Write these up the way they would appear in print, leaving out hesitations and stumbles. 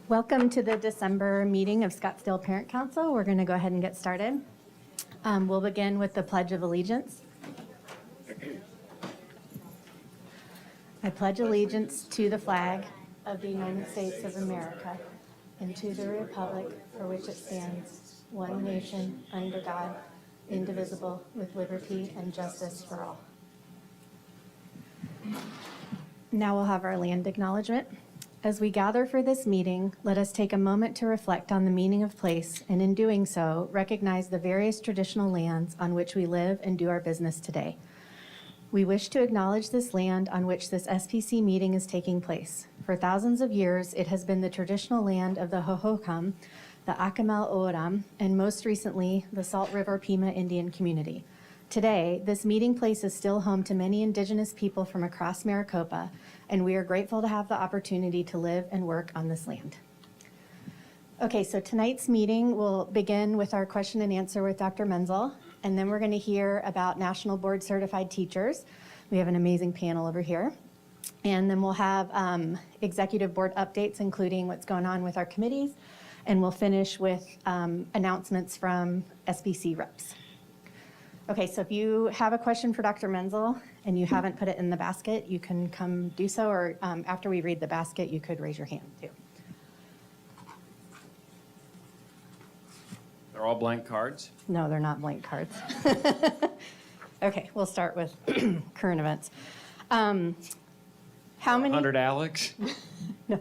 Welcome to the December meeting of Scottsdale Parent Council. We're going to go ahead and get started. We'll begin with the Pledge of Allegiance. I pledge allegiance to the flag of the United States of America and to the republic for which it stands, one nation, under God, indivisible, with liberty and justice for all. Now we'll have our land acknowledgement. As we gather for this meeting, let us take a moment to reflect on the meaning of place, and in doing so, recognize the various traditional lands on which we live and do our business today. We wish to acknowledge this land on which this SPC meeting is taking place. For thousands of years, it has been the traditional land of the Hohokam, the Akimel O'odham, and most recently, the Salt River Pima Indian community. Today, this meeting place is still home to many Indigenous people from across Maricopa, and we are grateful to have the opportunity to live and work on this land. Okay, so tonight's meeting will begin with our question and answer with Dr. Menzel, and then we're going to hear about National Board Certified Teachers. We have an amazing panel over here. And then we'll have executive board updates, including what's going on with our committees, and we'll finish with announcements from SBC reps. Okay, so if you have a question for Dr. Menzel and you haven't put it in the basket, you can come do so, or after we read the basket, you could raise your hand too. They're all blank cards? No, they're not blank cards. Okay, we'll start with current events. How many? 100 Alex? No.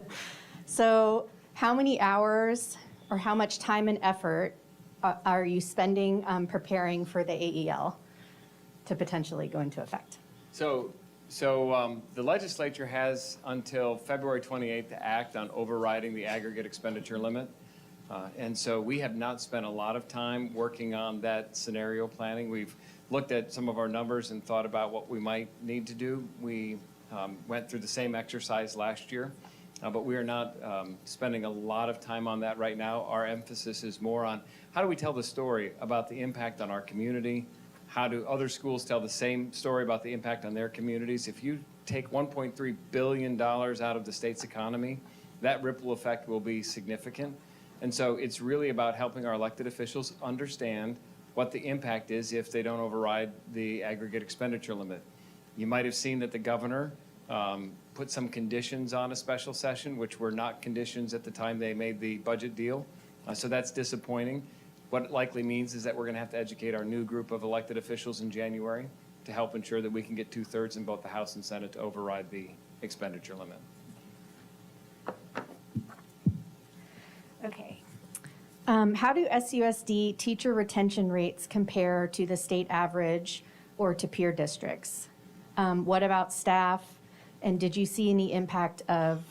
So how many hours or how much time and effort are you spending preparing for the AEL to potentially go into effect? So the legislature has until February 28th to act on overriding the aggregate expenditure limit. And so we have not spent a lot of time working on that scenario planning. We've looked at some of our numbers and thought about what we might need to do. We went through the same exercise last year, but we are not spending a lot of time on that right now. Our emphasis is more on how do we tell the story about the impact on our community? How do other schools tell the same story about the impact on their communities? If you take $1.3 billion out of the state's economy, that ripple effect will be significant. And so it's really about helping our elected officials understand what the impact is if they don't override the aggregate expenditure limit. You might have seen that the governor put some conditions on a special session, which were not conditions at the time they made the budget deal. So that's disappointing. What it likely means is that we're going to have to educate our new group of elected officials in January to help ensure that we can get 2/3 in both the House and Senate to override the expenditure limit. Okay. How do SUSD teacher retention rates compare to the state average or to peer districts? What about staff? And did you see any impact of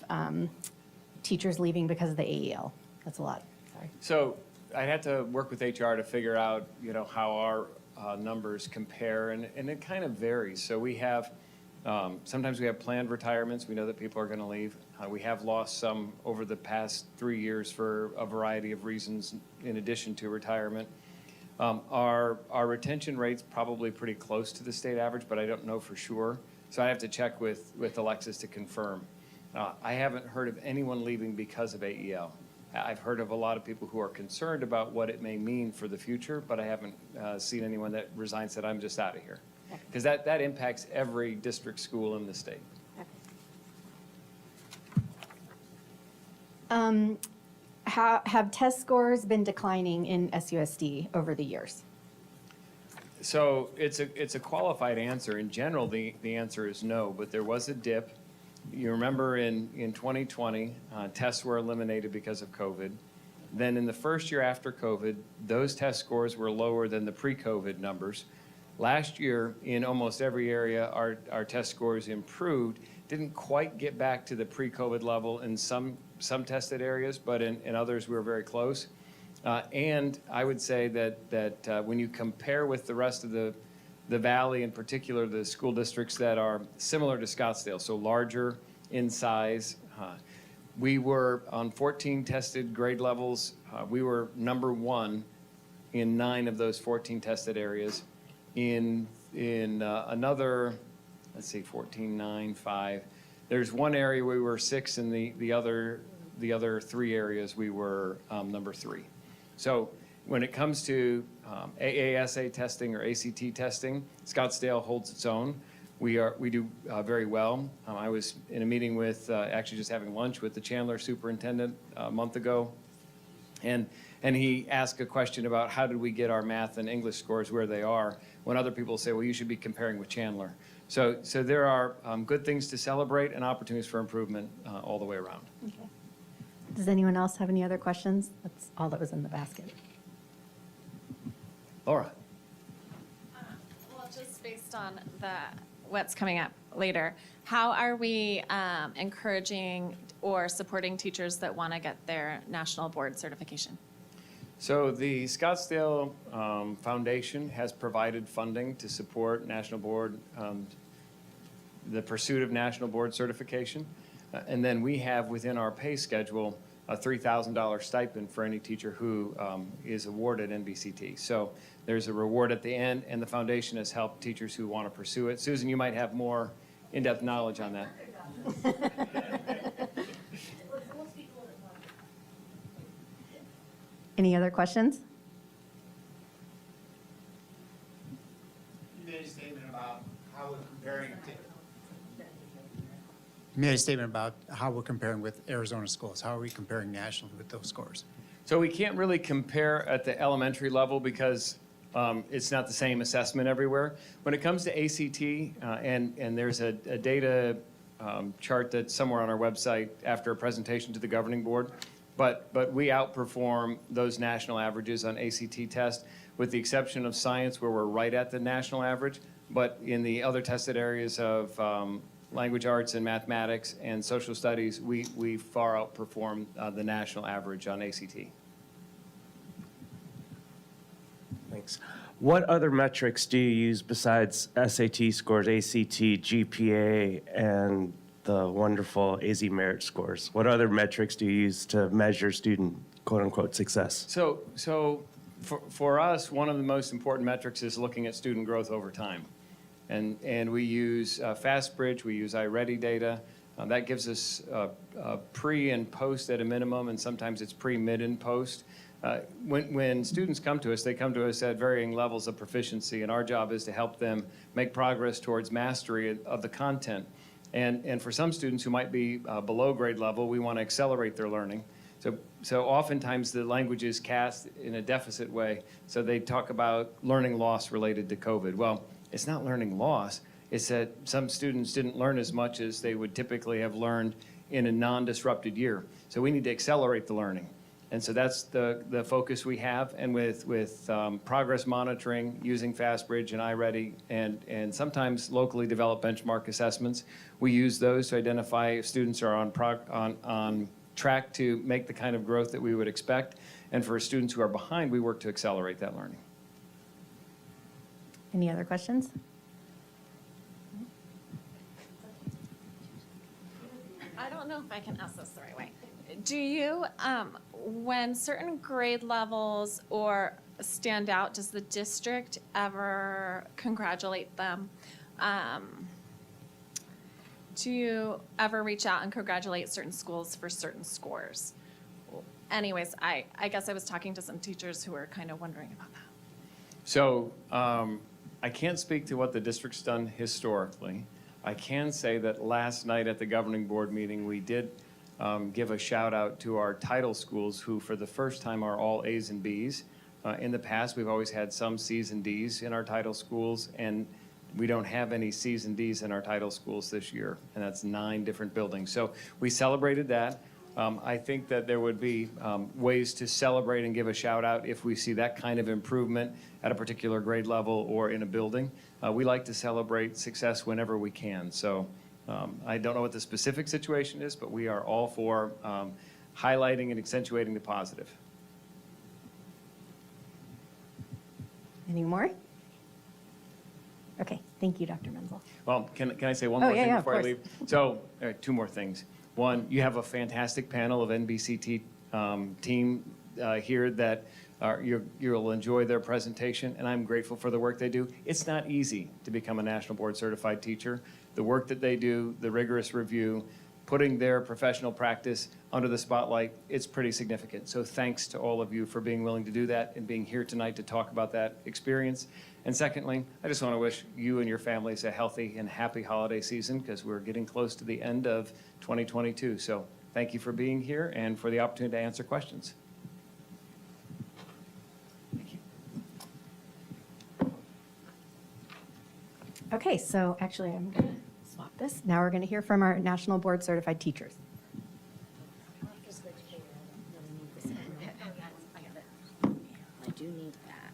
teachers leaving because of the AEL? That's a lot. Sorry. So I'd have to work with HR to figure out, how our numbers compare, and it kind of varies. So we have, sometimes we have planned retirements. We know that people are going to leave. We have lost some over the past 3 years for a variety of reasons in addition to retirement. Our retention rate's probably pretty close to the state average, but I don't know for sure. So I have to check with Alexis to confirm. I haven't heard of anyone leaving because of AEL. I've heard of a lot of people who are concerned about what it may mean for the future, but I haven't seen anyone that resigns said, I'm just out of here. Because that impacts every district school in the state. Have test scores been declining in SUSD over the years? So it's a qualified answer. In general, the answer is no, but there was a dip. You remember in 2020, tests were eliminated because of COVID. Then in the first year after COVID, those test scores were lower than the pre-COVID numbers. Last year, in almost every area, our test scores improved. Didn't quite get back to the pre-COVID level in some tested areas, but in others we were very close. And I would say that when you compare with the rest of the Valley, in particular the school districts that are similar to Scottsdale, so larger in size, we were on 14 tested grade levels. We were number 1 in 9 of those 14 tested areas. In another, let's see, 14, 9, 5. There's one area we were 6, and the other 3 areas we were number 3. So when it comes to AASA testing or ACT testing, Scottsdale holds its own. We do very well. I was in a meeting with, actually just having lunch with the Chandler superintendent a month ago, and he asked a question about how did we get our math and English scores where they are, when other people say, well, you should be comparing with Chandler. So there are good things to celebrate and opportunities for improvement all the way around. Okay. Does anyone else have any other questions? That's all that was in the basket. Laura. Well, just based on what's coming up later, how are we encouraging or supporting teachers that want to get their national board certification? So the Scottsdale Foundation has provided funding to support National Board, the pursuit of National Board certification. And then we have within our pay schedule a $3,000 stipend for any teacher who is awarded NBCT. So there's a reward at the end, and the foundation has helped teachers who want to pursue it. Susan, you might have more in-depth knowledge on that. Any other questions? You made a statement about how we're comparing. You made a statement about how we're comparing with Arizona schools. How are we comparing nationally with those scores? So we can't really compare at the elementary level because it's not the same assessment everywhere. When it comes to ACT, and there's a data chart that's somewhere on our website after a presentation to the governing board, but we outperform those national averages on ACT test, with the exception of science where we're right at the national average. But in the other tested areas of language arts and mathematics and social studies, we far outperform the national average on ACT. Thanks. What other metrics do you use besides SAT scores, ACT, GPA, and the wonderful AZ merit scores? What other metrics do you use to measure student quote-unquote success? So for us, one of the most important metrics is looking at student growth over time. And we use FastBridge, we use iReady data. That gives us pre and post at a minimum, and sometimes it's pre, mid, and post. When students come to us, they come to us at varying levels of proficiency, and our job is to help them make progress towards mastery of the content. And for some students who might be below grade level, we want to accelerate their learning. So oftentimes the language is cast in a deficit way, so they talk about learning loss related to COVID. Well, it's not learning loss. It's that some students didn't learn as much as they would typically have learned in a non-disrupted year. So we need to accelerate the learning. And so that's the focus we have. And with progress monitoring, using FastBridge and iReady, and sometimes locally developed benchmark assessments, we use those to identify if students are on track to make the kind of growth that we would expect. And for students who are behind, we work to accelerate that learning. Any other questions? I don't know if I can ask this the right way. Do you, when certain grade levels or stand out, does the district ever congratulate them? Do you ever reach out and congratulate certain schools for certain scores? Anyways, I guess I was talking to some teachers who were kind of wondering about that. So I can't speak to what the district's done historically. I can say that last night at the governing board meeting, we did give a shout out to our title schools who for the first time are all A's and B's. In the past, we've always had some C's and D's in our title schools, and we don't have any C's and D's in our title schools this year, and that's 9 different buildings. So we celebrated that. I think that there would be ways to celebrate and give a shout out if we see that kind of improvement at a particular grade level or in a building. We like to celebrate success whenever we can. So I don't know what the specific situation is, but we are all for highlighting and accentuating the positive. Any more? Okay, thank you, Dr. Menzel. Well, can I say one Oh, more yeah, thing yeah, of before I course. leave? So 2 more things. One, you have a fantastic panel of NBCT team here that you'll enjoy their presentation, and I'm grateful for the work they do. It's not easy to become a National Board Certified teacher. The work that they do, the rigorous review, putting their professional practice under the spotlight, it's pretty significant. So thanks to all of you for being willing to do that and being here tonight to talk about that experience. And secondly, I just want to wish you and your families a healthy and happy holiday season because we're getting close to the end of 2022. So thank you for being here and for the opportunity to answer questions. Thank you. Okay, so actually I'm going to swap this. Now we're going to hear from our National Board Certified teachers. I do need that.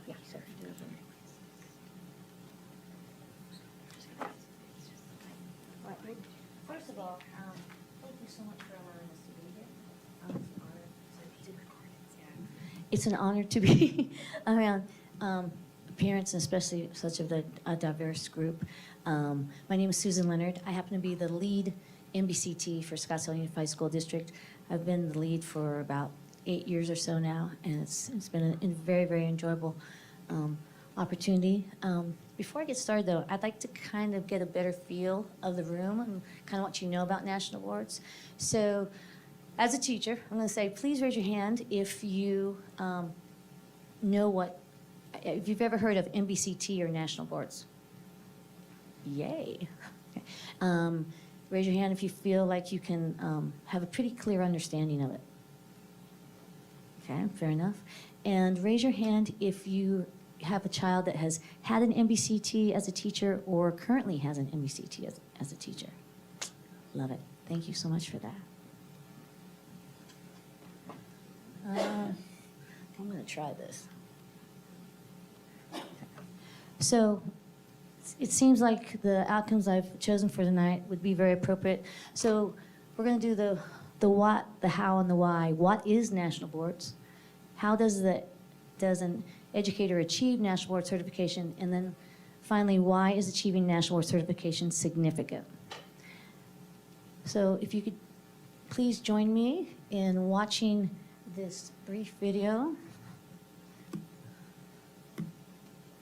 Yeah. of all, thank you so much for allowing us to be here. It's an honor to be around parents, and especially such of a diverse group. My name is Susan Leonard. I happen to be the lead MBCT for Scottsdale Unified School District. I've been the lead for about 8 years or so now, and it's been a very, very enjoyable opportunity. Before I get started, though, I'd like to kind of get a better feel of the room and kind of what you know about national awards. So, as a teacher, I'm going to say, please raise your hand if you know if you've ever heard of MBCT or national boards. Yay. Okay. Raise your hand if you feel like you can have a pretty clear understanding of it. Okay, fair enough. And raise your hand if you have a child that has had an MBCT as a teacher or currently has an MBCT as a teacher. Love it. Thank you so much for that. I'm going to try this. So it seems like the outcomes I've chosen for tonight would be very appropriate. So we're going to do the what, the how, and the why. What is national boards? How does an educator achieve national board certification? And then finally, why is achieving national board certification significant? So if you could please join me in watching this brief video.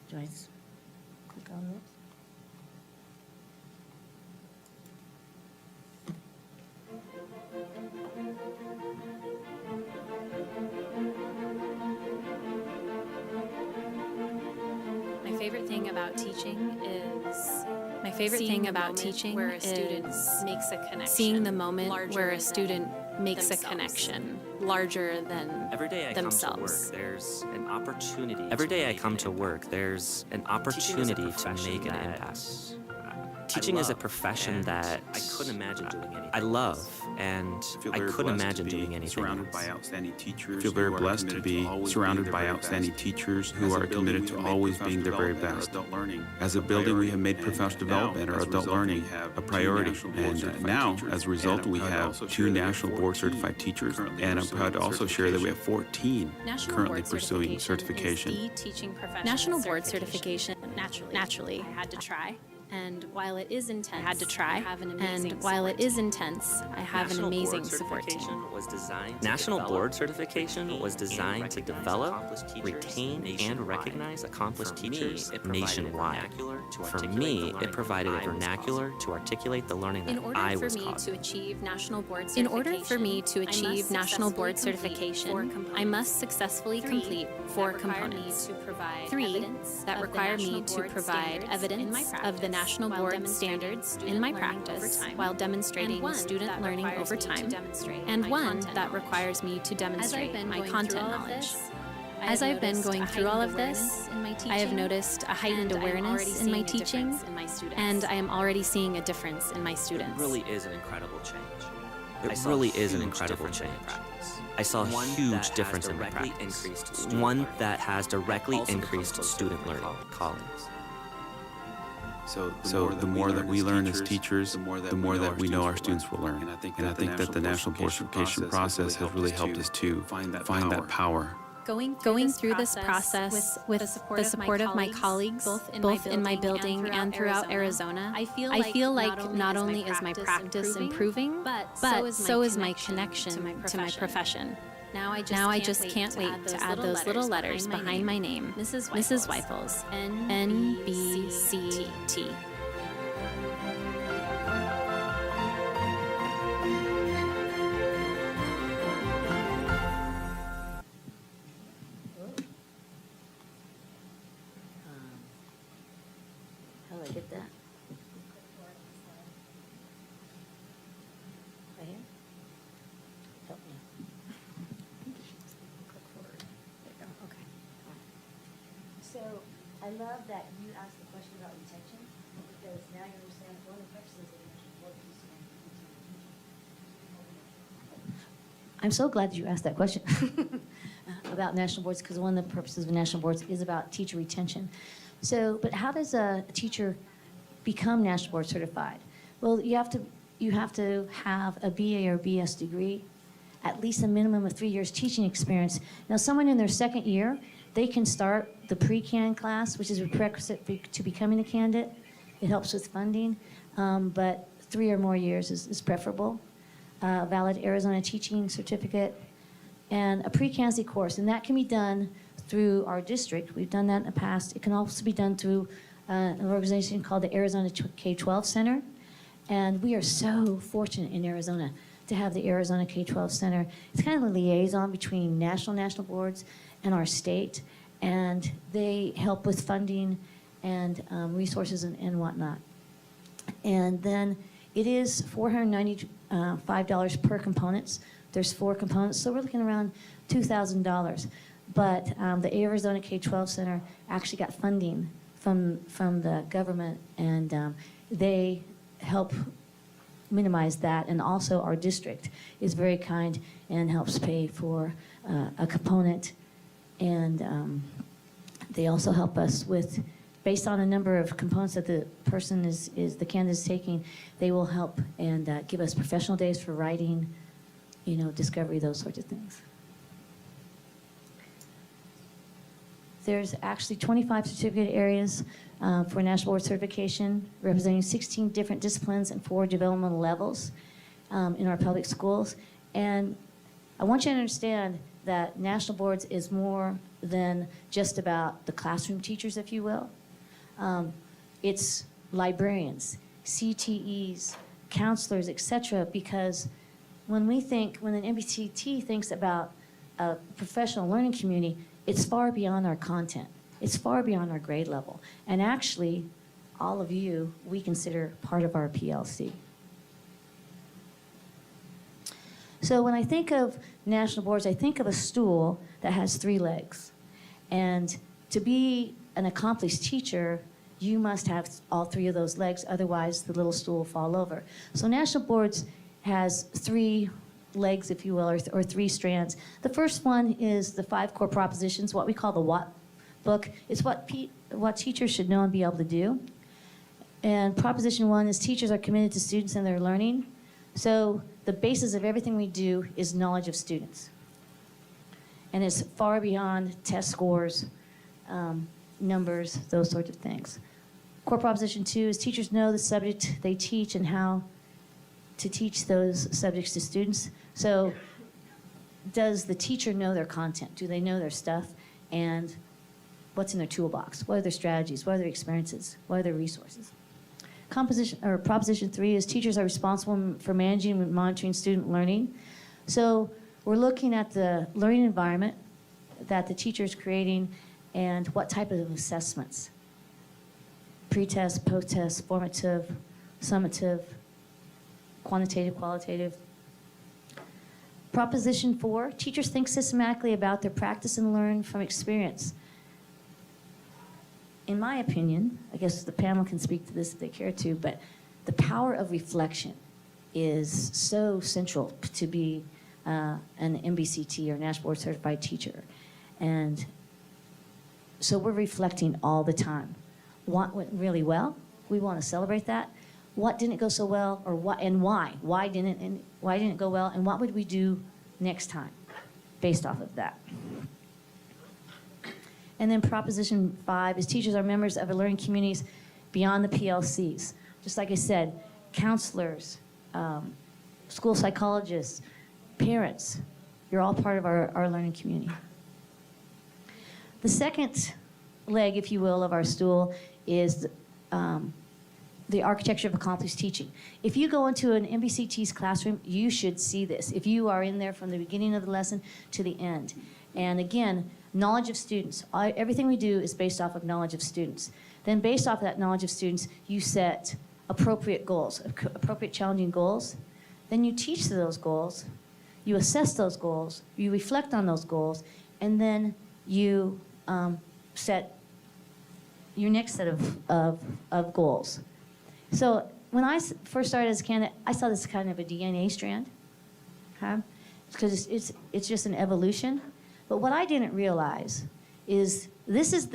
Joyce, click on this. My favorite thing about teaching where a student makes a connection. Seeing the moment where a student makes a connection larger than Every day I themselves. come to work, there's an opportunity. Every day I come to work, there's an opportunity to make an impact. Teaching is a profession that I couldn't imagine doing anything. I love, and I couldn't imagine doing anything surrounded else. by outstanding teachers. I feel very blessed to be surrounded by outstanding teachers who are committed to always being their very best. As a building, we have made professional development or adult learning a priority. And now, as a result, we have 2 national board certified teachers. And I'm proud to also share that we have 14 currently pursuing certification. Is the teaching profession National board certification, naturally, I had to try. and while it is intense, I had to try. I have an amazing And while it support is team. intense, I have an National amazing board support team. certification was designed to develop, retain, and recognize accomplished teachers nationwide. For me, it provided a vernacular to articulate the learning In that order I for was me taught. to achieve national board In certification, order for me to achieve national board certification, I must successfully complete 4 components. 3 that require me to provide evidence of the national board standards in my practice while demonstrating student learning over time, and 1 that requires me to demonstrate my content knowledge. As I've been going through all of this, I have noticed a heightened awareness in my teaching, and I am already seeing a difference in my It students. really is an incredible change. It really is an incredible change. I saw a huge difference in my practice. One that has directly increased student learning. Colleagues. So the more that we learn as teachers, the more that we know our students will learn. And I think that the national board certification process has really helped us to find that power. Going through this process with the support of my colleagues, both in my building and throughout Arizona, I feel like not only is my practice improving, but so is my connection to my profession. Now I just can't wait to add those little letters behind my name, Mrs. Weifels, NBCT. How do I get that? Right here? Help me. Click forward. There you go. Okay. All right. So I love that you asked the question about retention, because now you understand one of the purposes of the national board is to retain. I'm so glad that you asked that question about national boards, because one of the purposes of national boards is about teacher retention. So, but how does a teacher become national board certified? Well, you have to you have to have a BA or BS degree, at least a minimum of 3 years teaching experience. Now, someone in their second year, they can start the pre-can class, which is a prerequisite to becoming a candidate. It helps with funding, but 3 or more years is preferable. Valid Arizona teaching certificate, and a pre-candidacy course, and that can be done through our district. We've done that in the past. It can also be done through an organization called the Arizona K-12 Center, and we are so fortunate in Arizona to have the Arizona K-12 Center. It's kind of a liaison between national boards and our state, and they help with funding and resources and whatnot. And then it is $495 per components. There's 4 components, so we're looking around $2,000. But the Arizona K-12 Center actually got funding from the government, and they help minimize that. And also our district is very kind and helps pay for a component. And they also help us with, based on a number of components that the person the candidate is taking, they will help and give us professional days for writing, discovery, those sorts of things. There's actually 25 certificate areas for National Board Certification, representing 16 different disciplines and 4 developmental levels in our public schools. And I want you to understand that National Boards is more than just about the classroom teachers, if you will. It's librarians, CTEs, counselors, etc. Because when an MBCT thinks about a professional learning community, it's far beyond our content. It's far beyond our grade level. And actually, all of you, we consider part of our PLC. So when I think of national boards, I think of a stool that has 3 legs. And to be an accomplished teacher, you must have all 3 of those legs, otherwise the little stool will fall over. So national boards has 3 legs, if you will, or 3 strands. The first one is the 5 core propositions, what we call the WAT book. It's what teachers should know and be able to do. And proposition 1 is teachers are committed to students and their learning. So the basis of everything we do is knowledge of students. And it's far beyond test scores, numbers, those sorts of things. Core proposition 2 is teachers know the subject they teach and how to teach those subjects to students. So does the teacher know their content? Do they know their stuff? And what's in their toolbox? What are their strategies? What are their experiences? What are their resources? Proposition 3 is teachers are responsible for managing and monitoring student learning. So we're looking at the learning environment that the teacher is creating and what type of assessments. Pre-test, post-test, formative, summative, quantitative, qualitative. Proposition 4, teachers think systematically about their practice and learn from experience. In my opinion, I guess the panel can speak to this if they care to, but the power of reflection is so central to be an MBCT or National Board Certified Teacher. And so we're reflecting all the time. What went really well? We want to celebrate that. What didn't go so well, or what and why? Why didn't it go well, and what would we do next time based off of that? And then proposition 5 is teachers are members of a learning communities beyond the PLCs. Just like I said, counselors, school psychologists, parents, you're all part of our learning community. The second leg, if you will, of our stool is the architecture of accomplished teaching. If you go into an MBCT's classroom, you should see this. If you are in there from the beginning of the lesson to the end. And again, knowledge of students. Everything we do is based off of knowledge of students. Then based off of that knowledge of students, you set appropriate goals, appropriate challenging goals. Then you teach to those goals, you assess those goals, you reflect on those goals, and then you set your next set of goals. So when I first started as a candidate, I saw this kind of a DNA strand, okay? Because it's just an evolution. But what I didn't realize is this is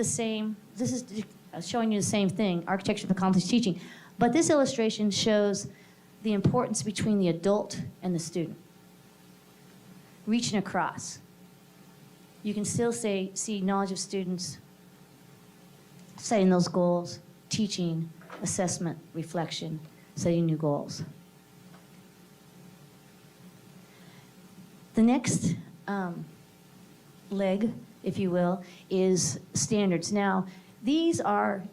showing you the same thing, architecture of accomplished teaching. But this illustration shows the importance between the adult and the student, reaching across. You can still see knowledge of students, setting those goals, teaching, assessment, reflection, setting new goals. The next leg, if you will, is standards. Now, these are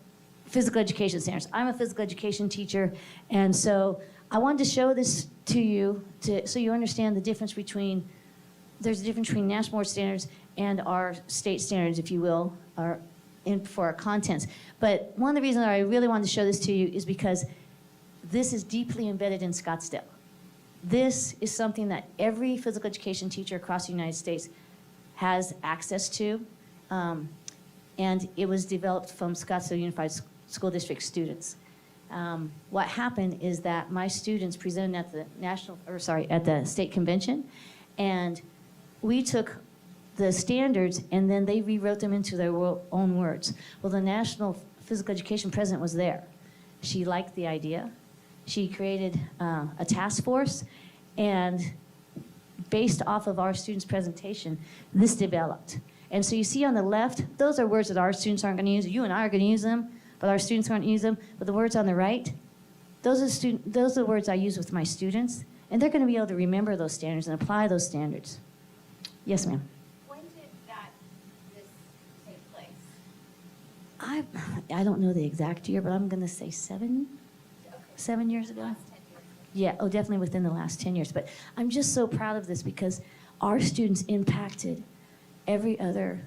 physical education standards. I'm a physical education teacher, and so I wanted to show this to you so you understand the difference between, there's a difference between national board standards and our state standards, if you will, for our contents. But one of the reasons I really wanted to show this to you is because this is deeply embedded in Scottsdale. This is something that every physical education teacher across the United States has access to, and it was developed from Scottsdale Unified School District students. What happened is that my students presented at the at the state convention, and we took the standards and then they rewrote them into their own words. Well, the National Physical Education president was there. She liked the idea. She created a task force, and based off of our students' presentation, this developed. And so you see on the left, those are words that our students aren't going to use. You and I are going to use them, but our students aren't use them. But the words on the right, those are the words I use with my students, and they're going to be able to remember those standards and apply those standards. Yes, ma'am. When did this take place? I don't know the exact year, but I'm going to say 7 years ago. Yeah, oh, definitely within the last 10 years. But I'm just so proud of this because our students impacted every other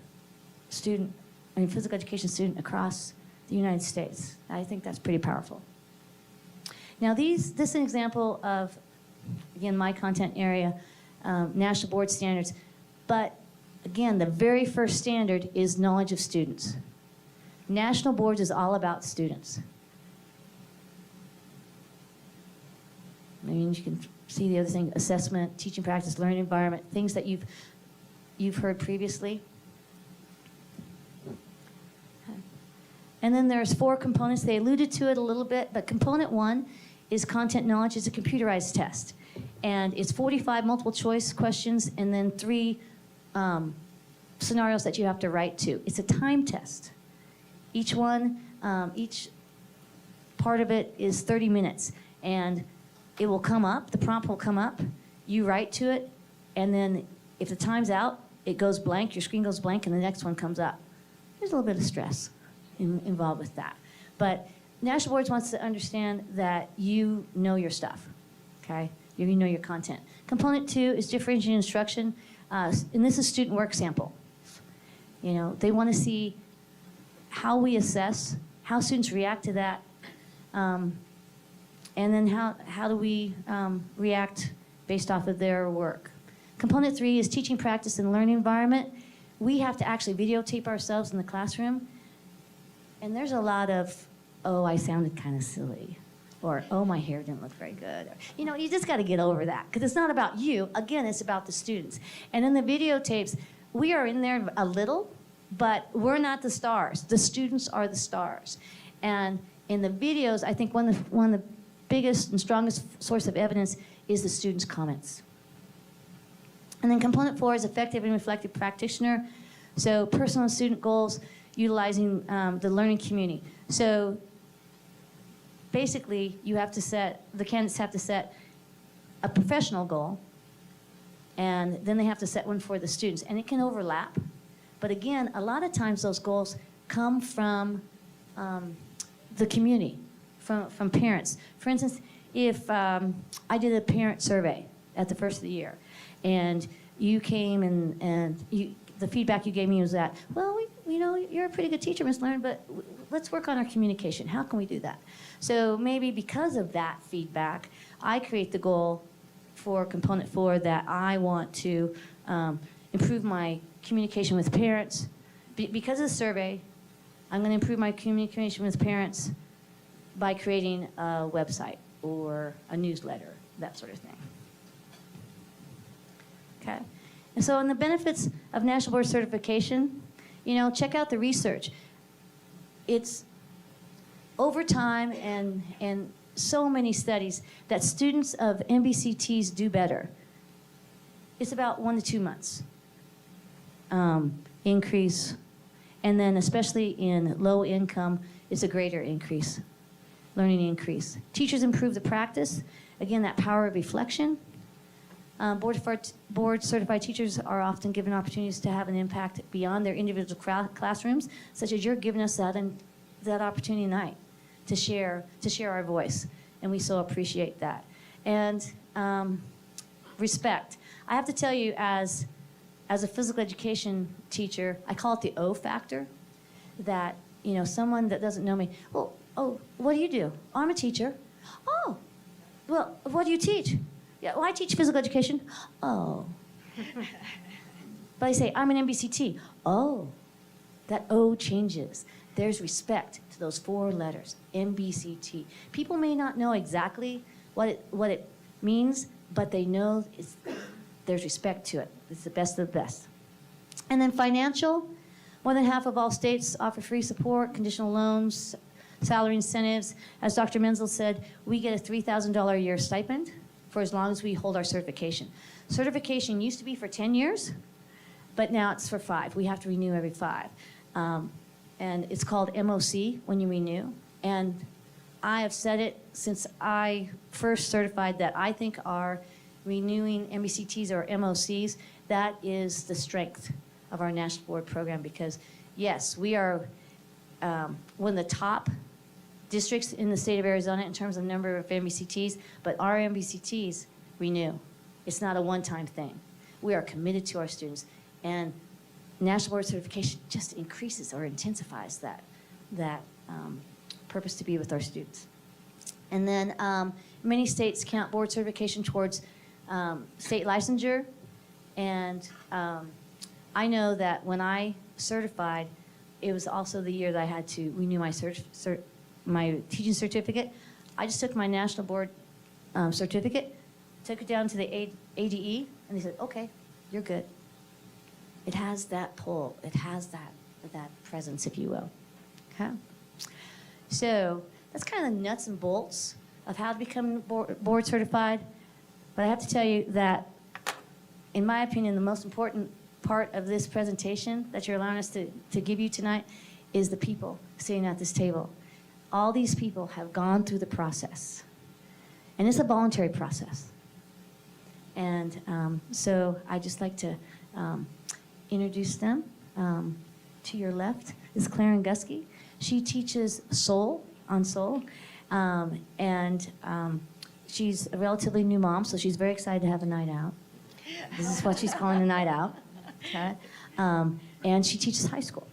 student, physical education student across the United States. I think that's pretty powerful. Now this is an example of, again, my content area, national board standards. But again, the very first standard is knowledge of students. National boards is all about students. I mean, you can see the other thing, assessment, teaching practice, learning environment, things that you've heard previously. Okay. And then there's 4 components. They alluded to it a little bit, but component 1 is content knowledge. It's a computerized test. And it's 45 multiple choice questions and then 3 scenarios that you have to write to. It's a time test. Each one, each part of it is 30 minutes. And it will come up, the prompt will come up, you write to it, and then if the time's out, it goes blank, your screen goes blank, and the next one comes up. There's a little bit of stress involved with that. But National Boards wants to understand that you know your stuff, okay? You know your content. Component 2 is differentiating instruction, and this is student work sample. You know, they want to see how we assess, how students react to that, and then how do we react based off of their work. Component 3 is teaching practice and learning environment. We have to actually videotape ourselves in the classroom. And there's a lot of, oh, I sounded kind of silly. Or, oh, my hair didn't look very good. Or, you know, you just got to get over that. Because it's not about you. Again, it's about the students. And in the videotapes, we are in there a little, but we're not the stars. The students are the stars. And in the videos, I think one of the biggest and strongest source of evidence is the students' comments. And then component 4 is effective and reflective practitioner. So personal and student goals, utilizing the learning community. So basically, the candidates have to set a professional goal, and then they have to set one for the students. And it can overlap. But again, a lot of times those goals come from the community, from parents. For instance, if I did a parent survey at the first of the year, and you came and the feedback you gave me was that, well, you know, you're a pretty good teacher, Ms. Leonard, but let's work on our communication. How can we do that? So maybe because of that feedback, I create the goal for component 4 that I want to improve my communication with parents. Because of the survey, I'm going to improve my communication with parents by creating a website or a newsletter, that sort of thing. Okay. And so on the benefits of National Board Certification, you know, check out the research. It's over time and so many studies that students of MBCTs do better. It's about 1 to 2 months increase. And then especially in low income, it's a greater increase, learning increase. Teachers improve the practice. Again, that power of reflection. Board certified teachers are often given opportunities to have an impact beyond their individual classrooms, such as you're giving us that opportunity tonight to share our voice, and we so appreciate that. And respect. I have to tell you, as a physical education teacher, I call it the O factor. That someone that doesn't know me, oh, what do you do? Oh, I'm a teacher. Oh, well, what do you teach? Yeah, well, I teach physical education. Oh. But I say, I'm an MBCT. Oh, that O changes. There's respect to those 4 letters, MBCT. People may not know exactly what it means, but they know there's respect to it. It's the best of the best. And then financial, more than half of all states offer free support, conditional loans, salary incentives. As Dr. Menzel said, we get a $3,000 a year stipend for as long as we hold our certification. Certification used to be for 10 years, but now it's for 5. We have to renew every 5. And it's called MOC when you renew. And I have said it since I first certified that I think our renewing MBCTs or MOCs, that is the strength of our national board program, because yes, we are one of the top districts in the state of Arizona in terms of number of MBCTs, but our MBCTs renew. It's not a one-time thing. We are committed to our students, and national board certification just increases or intensifies that purpose to be with our students. And then many states count board certification towards state licensure, and I know that when I certified, it was also the year that I had to renew my teaching certificate. I just took my national board certificate, took it down to the ADE, and they said, okay, you're good. It has that pull. It has that presence, if you will. Okay? So that's kind of the nuts and bolts of how to become board certified. But I have to tell you that, in my opinion, the most important part of this presentation that you're allowing us to give you tonight is the people sitting at this table. All these people have gone through the process. And it's a voluntary process. And so I'd just like to introduce them. To your left is Claren Gusky. She teaches soul on soul. She's a relatively new mom, so she's very excited to have a night out. This is what she's calling a night out. Okay? And she teaches high school.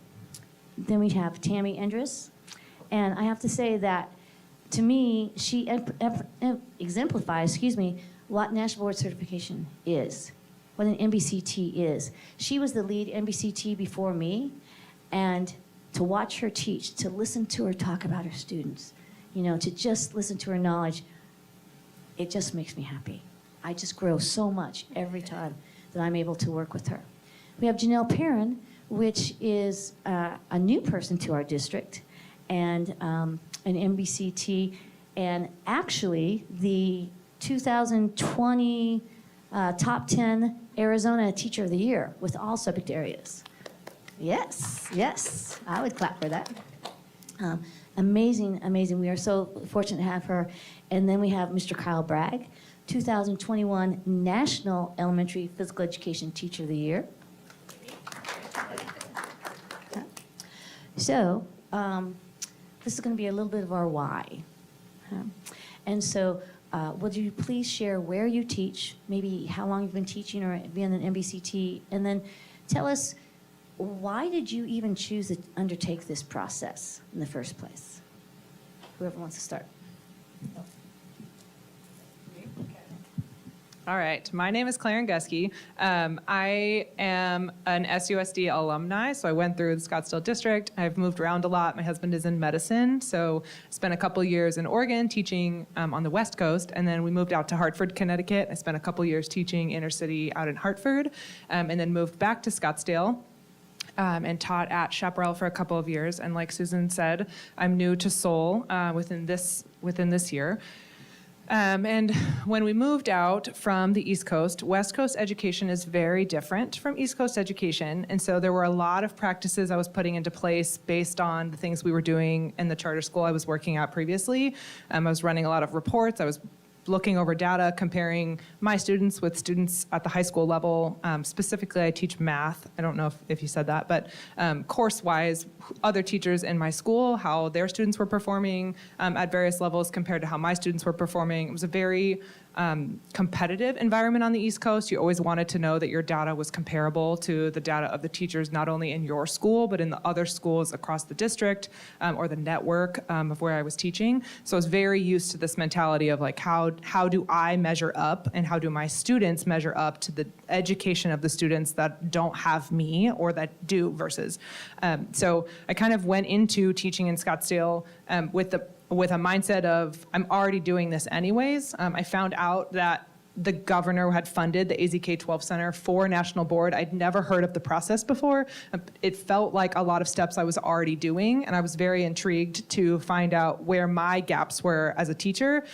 Then we have Tammy Endres. And I have to say that, to me, she exemplifies, what national board certification is, what an MBCT is. She was the lead MBCT before me, and to watch her teach, to listen to her talk about her students, to just listen to her knowledge, it just makes me happy. I just grow so much every time that I'm able to work with her. We have Janelle Perrin, which is a new person to our district, and an MBCT, and actually the 2020 top 10 Arizona Teacher of the Year with all subject areas. Yes, I would clap for that. Amazing. We are so fortunate to have her. And then we have Mr. Kyle Bragg, 2021 National Elementary Physical Education Teacher of the Year. So, this is going to be a little bit of our why. And so, would you please share where you teach, maybe how long you've been teaching or being an MBCT, and then tell us, why did you even choose to undertake this process in the first place? Whoever wants to start. All right, my name is Claren Gusky. I am an SUSD alumni, so I went through the Scottsdale district. I've moved around a lot. My husband is in medicine, so spent a couple years in Oregon teaching on the West Coast, and then we moved out to Hartford, Connecticut. I spent a couple years teaching inner city out in Hartford, and then moved back to Scottsdale. and taught at Chaparral for a couple of years. And like Susan said, I'm new to Seoul within this year. And when we moved out from the East Coast, West Coast education is very different from East Coast education. And so there were a lot of practices I was putting into place based on the things we were doing in the charter school I was working at previously. I was running a lot of reports. I was looking over data, comparing my students with students at the high school level. Specifically, I teach math. I don't know if you said that, but course-wise, other teachers in my school, how their students were performing at various levels compared to how my students were performing. It was a very competitive environment on the East Coast. You always wanted to know that your data was comparable to the data of the teachers, not only in your school, but in the other schools across the district or the network of where I was teaching. So I was very used to this mentality of like, how do I measure up and how do my students measure up to the education of the students that don't have me or that do versus. So I kind of went into teaching in Scottsdale with a mindset of, I'm already doing this anyways. I found out that the governor had funded the AZ K-12 Center for National Board. I'd never heard of the process before. It felt like a lot of steps I was already doing, and I was very intrigued to find out where my gaps were as a teacher.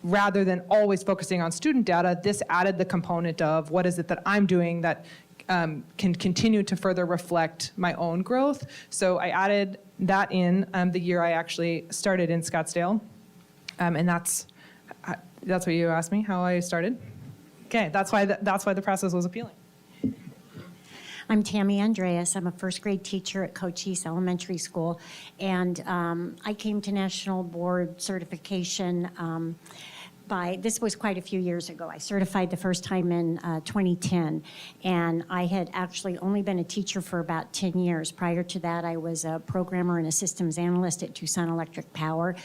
Rather than always focusing on student data, this added the component of what is it that I'm doing that can continue to further reflect my own growth. So I added that in the year I actually started in Scottsdale. And that's what you asked me, how I started? Okay, that's why the process was appealing. I'm Tammy Andreas. I'm a first grade teacher at Cochise Elementary School. And I came to National Board certification this was quite a few years ago. I certified the first time in 2010, and I had actually only been a teacher for about 10 years. Prior to that, I was a programmer and a systems analyst at Tucson Electric Power,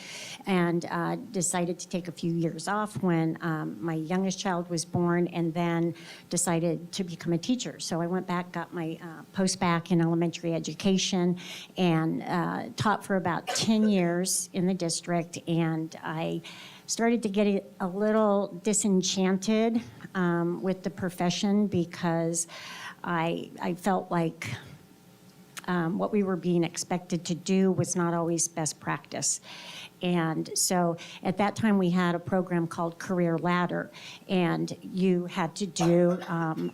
and decided to take a few years off when my youngest child was born, and then decided to become a teacher. So I went back, got my post-bac in elementary education, and taught for about 10 years in the district, and I started to get a little disenchanted with the profession because I felt like what we were being expected to do was not always best practice. And so at that time, we had a program called Career Ladder, and you had to do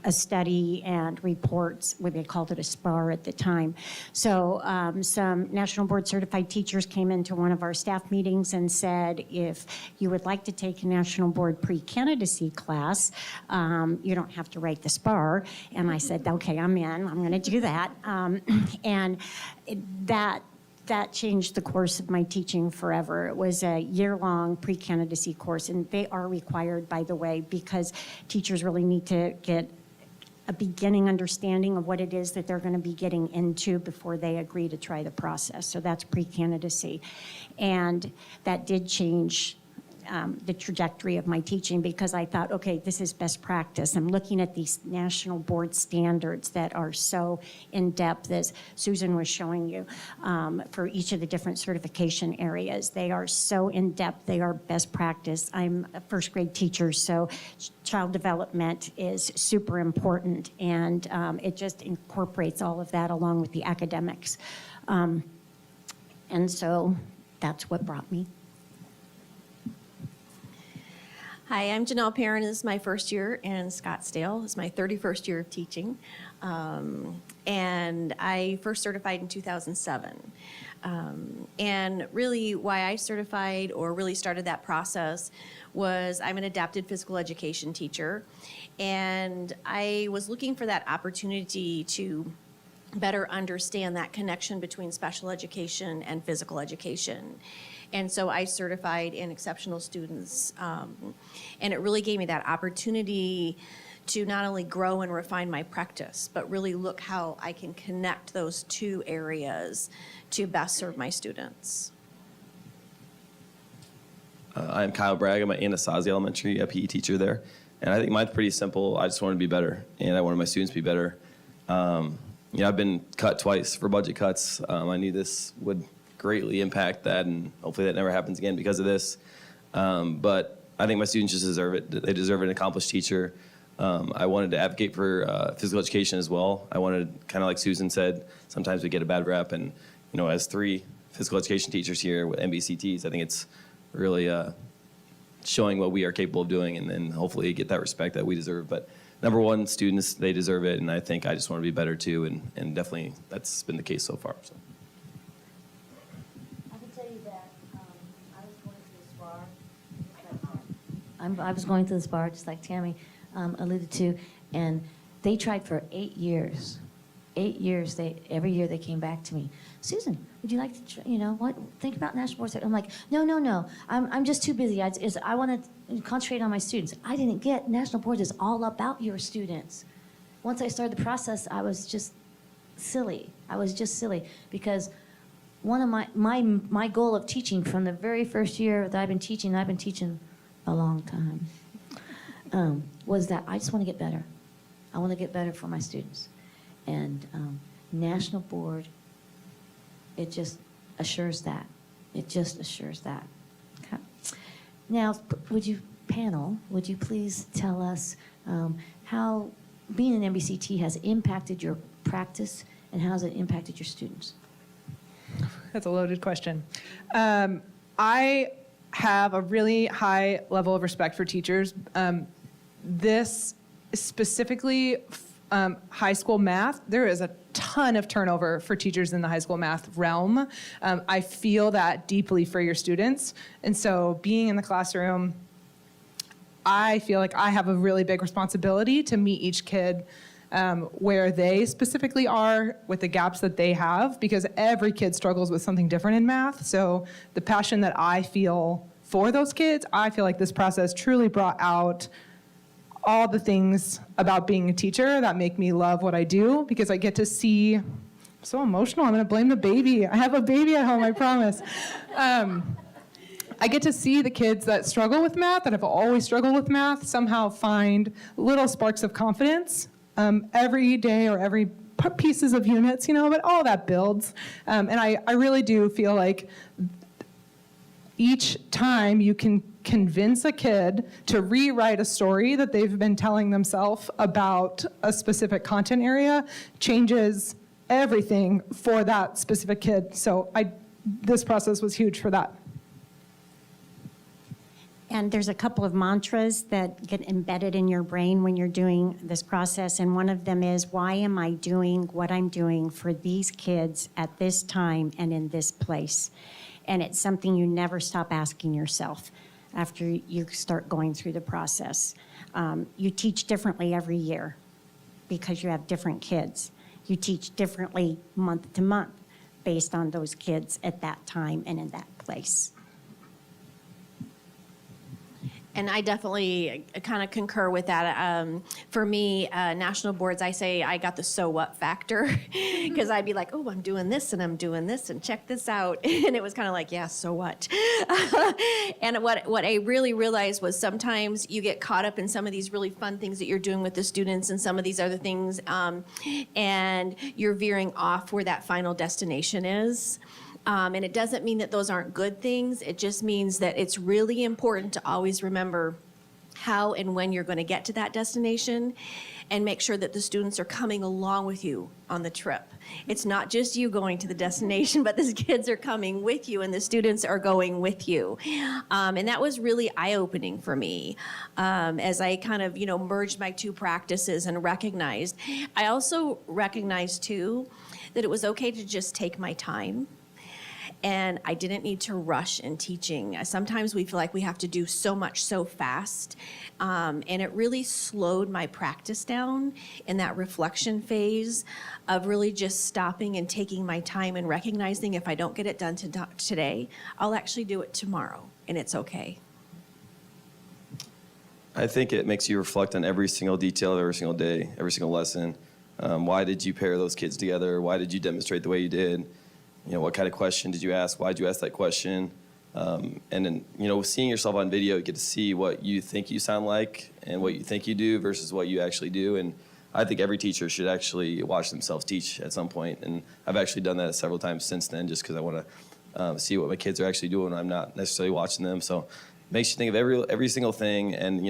a study and reports, what they called it a SPAR at the time. So some National Board Certified teachers came into one of our staff meetings and said, if you would like to take a National Board pre-candidacy class, you don't have to write the SPAR. And I said, okay, I'm in, I'm gonna do that. And that changed the course of my teaching forever. It was a year-long pre-candidacy course, and they are required, by the way, because teachers really need to get a beginning understanding of what it is that they're going to be getting into before they agree to try the process. So that's pre-candidacy. And that did change the trajectory of my teaching, because I thought, okay, this is best practice. I'm looking at these national board standards that are so in-depth, as Susan was showing you, for each of the different certification areas. They are so in-depth, they are best practice. I'm a first grade teacher, so child development is super important, and it just incorporates all of that along with the academics. And so that's what brought me. Hi, I'm Janelle Perrin. This is my first year in Scottsdale. It's my 31st year of teaching. And I first certified in 2007. And really why I certified or really started that process was I'm an adapted physical education teacher. And I was looking for that opportunity to better understand that connection between special education and physical education. And so I certified in exceptional students, and it really gave me that opportunity to not only grow and refine my practice, but really look how I can connect those two areas to best serve my students. I'm Kyle Bragg. I'm at Anasazi Elementary, a PE teacher there. And I think mine's pretty simple. I just wanted to be better, and I wanted my students to be better. I've been cut twice for budget cuts. I knew this would greatly impact that, and hopefully that never happens again because of this. But I think my students just deserve it. They deserve an accomplished teacher. I wanted to advocate for physical education as well. I wanted, kind of like Susan said, sometimes we get a bad rep, and as 3 physical education teachers here with MBCTs, I think it's really showing what we are capable of doing, and then hopefully get that respect that we deserve. But number one, students, they deserve it, and I think I just want to be better too, and definitely that's been the case so far. So. I can tell you that I was going through this bar. I was going through this bar, just like Tammy alluded to, and they tried for 8 years. 8 years, every year they came back to me. Susan, would you like to, think about national board? I'm like, no. I'm just too busy. I want to concentrate on my students. I didn't get national boards is all about your students. Once I started the process, I was just silly. Because one of my goal of teaching from the very first year that I've been teaching a long time, was that I just want to get better. I want to get better for my students. And national board, it just assures that. Okay. Now, would you please tell us how being an MBCT has impacted your practice, and how has it impacted your students? That's a loaded question. I have a really high level of respect for teachers. This specifically high school math, there is a ton of turnover for teachers in the high school math realm. I feel that deeply for your students. And so being in the classroom, I feel like I have a really big responsibility to meet each kid where they specifically are with the gaps that they have, because every kid struggles with something different in math. So the passion that I feel for those kids, I feel like this process truly brought out all the things about being a teacher that make me love what I do, because I get to see, I'm so emotional, I'm gonna blame the baby. I have a baby at home, I promise. I get to see the kids that struggle with math, that have always struggled with math, somehow find little sparks of confidence every day, or every pieces of units, but all that builds. And I really do feel like each time you can convince a kid to rewrite a story that they've been telling themselves about a specific content area changes everything for that specific kid. So this process was huge for that. And there's a couple of mantras that get embedded in your brain when you're doing this process, and one of them is, why am I doing what I'm doing for these kids at this time and in this place? And it's something you never stop asking yourself after you start going through the process. You teach differently every year because you have different kids. You teach differently month to month based on those kids at that time and in that place. And I definitely kind of concur with that. For me, national boards, I say I got the so what factor, because I'd be like, oh, I'm doing this and I'm doing this and check this out. And it was kind of like, yeah, so what? And what I really realized was sometimes you get caught up in some of these really fun things that you're doing with the students and some of these other things, and you're veering off where that final destination is. And it doesn't mean that those aren't good things. It just means that it's really important to always remember how and when you're going to get to that destination, and make sure that the students are coming along with you on the trip. It's not just you going to the destination, but the kids are coming with you and the students are going with you. And that was really eye-opening for me as I kind of, merged my two practices and recognized. I also recognized, too, that it was okay to just take my time. And I didn't need to rush in teaching. Sometimes we feel like we have to do so much so fast. And it really slowed my practice down in that reflection phase of really just stopping and taking my time and recognizing if I don't get it done today, I'll actually do it tomorrow, and it's okay. I think it makes you reflect on every single detail of every single day, every single lesson. Why did you pair those kids together? Why did you demonstrate the way you did? What kind of question did you ask? Why did you ask that question? And then, seeing yourself on video, you get to see what you think you sound like and what you think you do versus what you actually do. And I think every teacher should actually watch themselves teach at some point. And I've actually done that several times since then, just because I want to see what my kids are actually doing when I'm not necessarily watching them. So it makes you think of every single thing. And,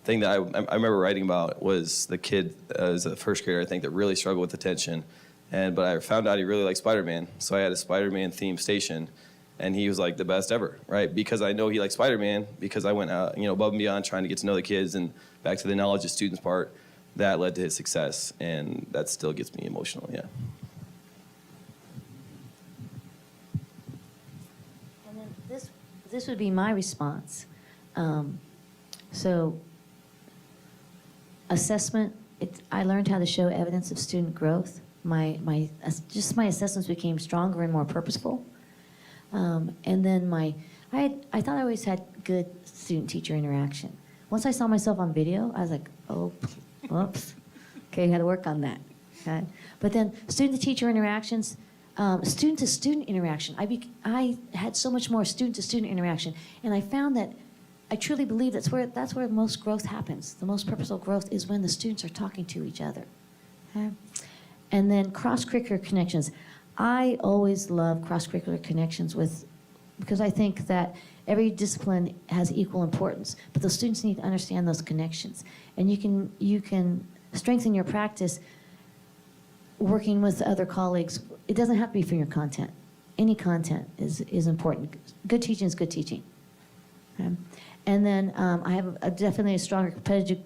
thing that I remember writing about was the kid as a first grader, I think, that really struggled with attention. But I found out he really liked Spider-Man, so I had a Spider-Man themed station, and he was like the best ever, right? Because I know he liked Spider-Man, because I went out, above and beyond trying to get to know the kids, and back to the knowledge of students part, that led to his success, and that still gets me emotional, yeah. And then this would be my response. So assessment, I learned how to show evidence of student growth. My assessments became stronger and more purposeful. And then I thought I always had good student-teacher interaction. Once I saw myself on video, I was like, oh, whoops. Okay, got to work on that. Okay? But then student-to-teacher interactions, student-to-student interaction. I had so much more student-to-student interaction, and I found that I truly believe that's where the most growth happens. The most purposeful growth is when the students are talking to each other. Okay? And then cross-curricular connections. I always love cross-curricular connections because I think that every discipline has equal importance, but the students need to understand those connections. And you can strengthen your practice working with other colleagues. It doesn't have to be for your content. Any content is important. Good teaching is good teaching. Okay? And then I have definitely a stronger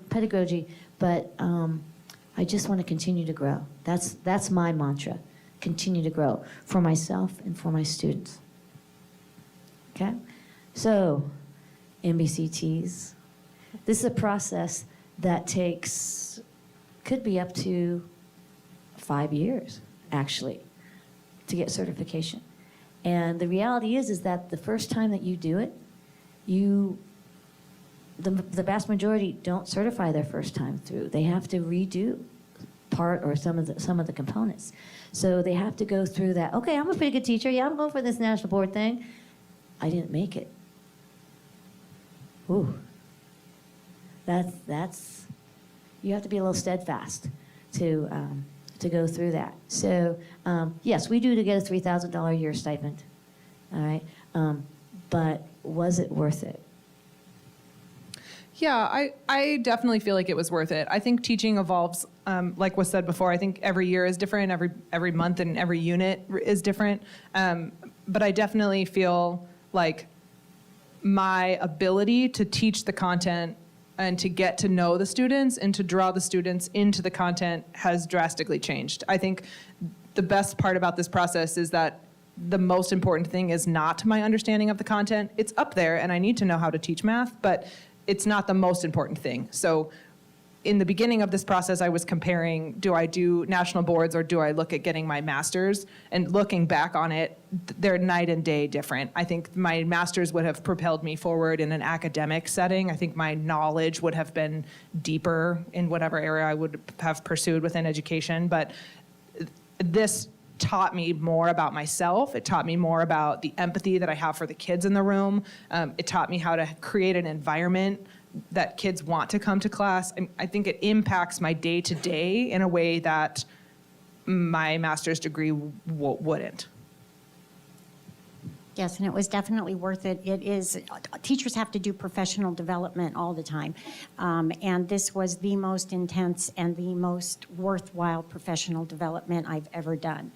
pedagogy, but I just want to continue to grow. That's my mantra, continue to grow for myself and for my students. Okay? So, MBCTs. This is a process that could be up to 5 years, actually, to get certification. And the reality is that the first time that you do it, the vast majority don't certify their first time through. They have to redo part or some of the components. So they have to go through that. Okay, I'm a pretty good teacher. Yeah, I'm going for this national board thing. I didn't make it. Ooh, that's you have to be a little steadfast to go through that. So yes, we do to get a $3,000 a year stipend. All right, but was it worth it? Yeah, I definitely feel like it was worth it. I think teaching evolves, like was said before. I think every year is different, every month and every unit is different. But I definitely feel like my ability to teach the content and to get to know the students and to draw the students into the content has drastically changed. I think the best part about this process is that the most important thing is not my understanding of the content. It's up there, and I need to know how to teach math, but it's not the most important thing. So in the beginning of this process, I was comparing, do I do national boards or do I look at getting my master's? And looking back on it, they're night and day different. I think my master's would have propelled me forward in an academic setting. I think my knowledge would have been deeper in whatever area I would have pursued within education. But this taught me more about myself. It taught me more about the empathy that I have for the kids in the room. It taught me how to create an environment that kids want to come to class. I think it impacts my day-to-day in a way that my master's degree wouldn't. Yes, and it was definitely worth it. Teachers have to do professional development all the time. And this was the most intense and the most worthwhile professional development I've ever done.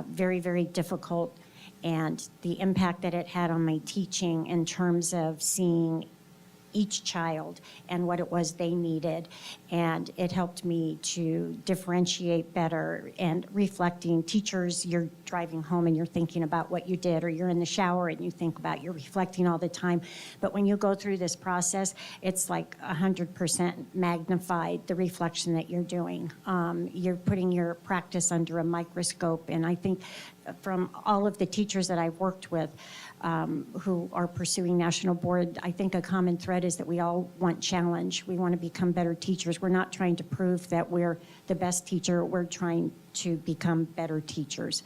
Very, very difficult. And the impact that it had on my teaching in terms of seeing each child and what it was they needed. And it helped me to differentiate better and reflecting. Teachers, you're driving home and you're thinking about what you did, or you're in the shower and you think about, you're reflecting all the time. But when you go through this process, it's like 100% magnified, the reflection that you're doing. You're putting your practice under a microscope. And I think from all of the teachers that I've worked with, who are pursuing national board, I think a common thread is that we all want challenge. We want to become better teachers. We're not trying to prove that we're the best teacher. We're trying to become better teachers.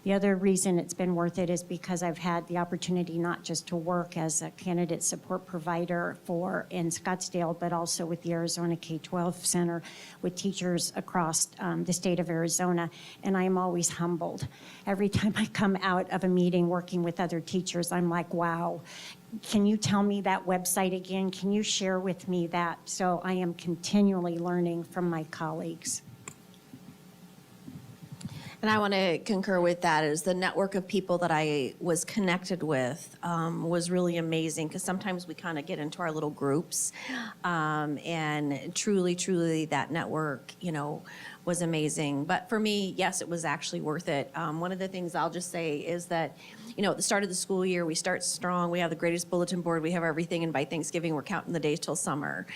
The other reason it's been worth it is because I've had the opportunity not just to work as a candidate support provider in Scottsdale, but also with the Arizona K-12 Center with teachers across the state of Arizona, and I am always humbled. Every time I come out of a meeting working with other teachers, I'm like, wow, can you tell me that website again? Can you share with me that? So I am continually learning from my colleagues. And I want to concur with that. Is the network of people that I was connected with was really amazing, because sometimes we kind of get into our little groups, and truly that network, was amazing. But for me, yes, it was actually worth it. One of the things I'll just say is that, at the start of the school year, we start strong. We have the greatest bulletin board. We have everything. And by Thanksgiving, we're counting the days till summer.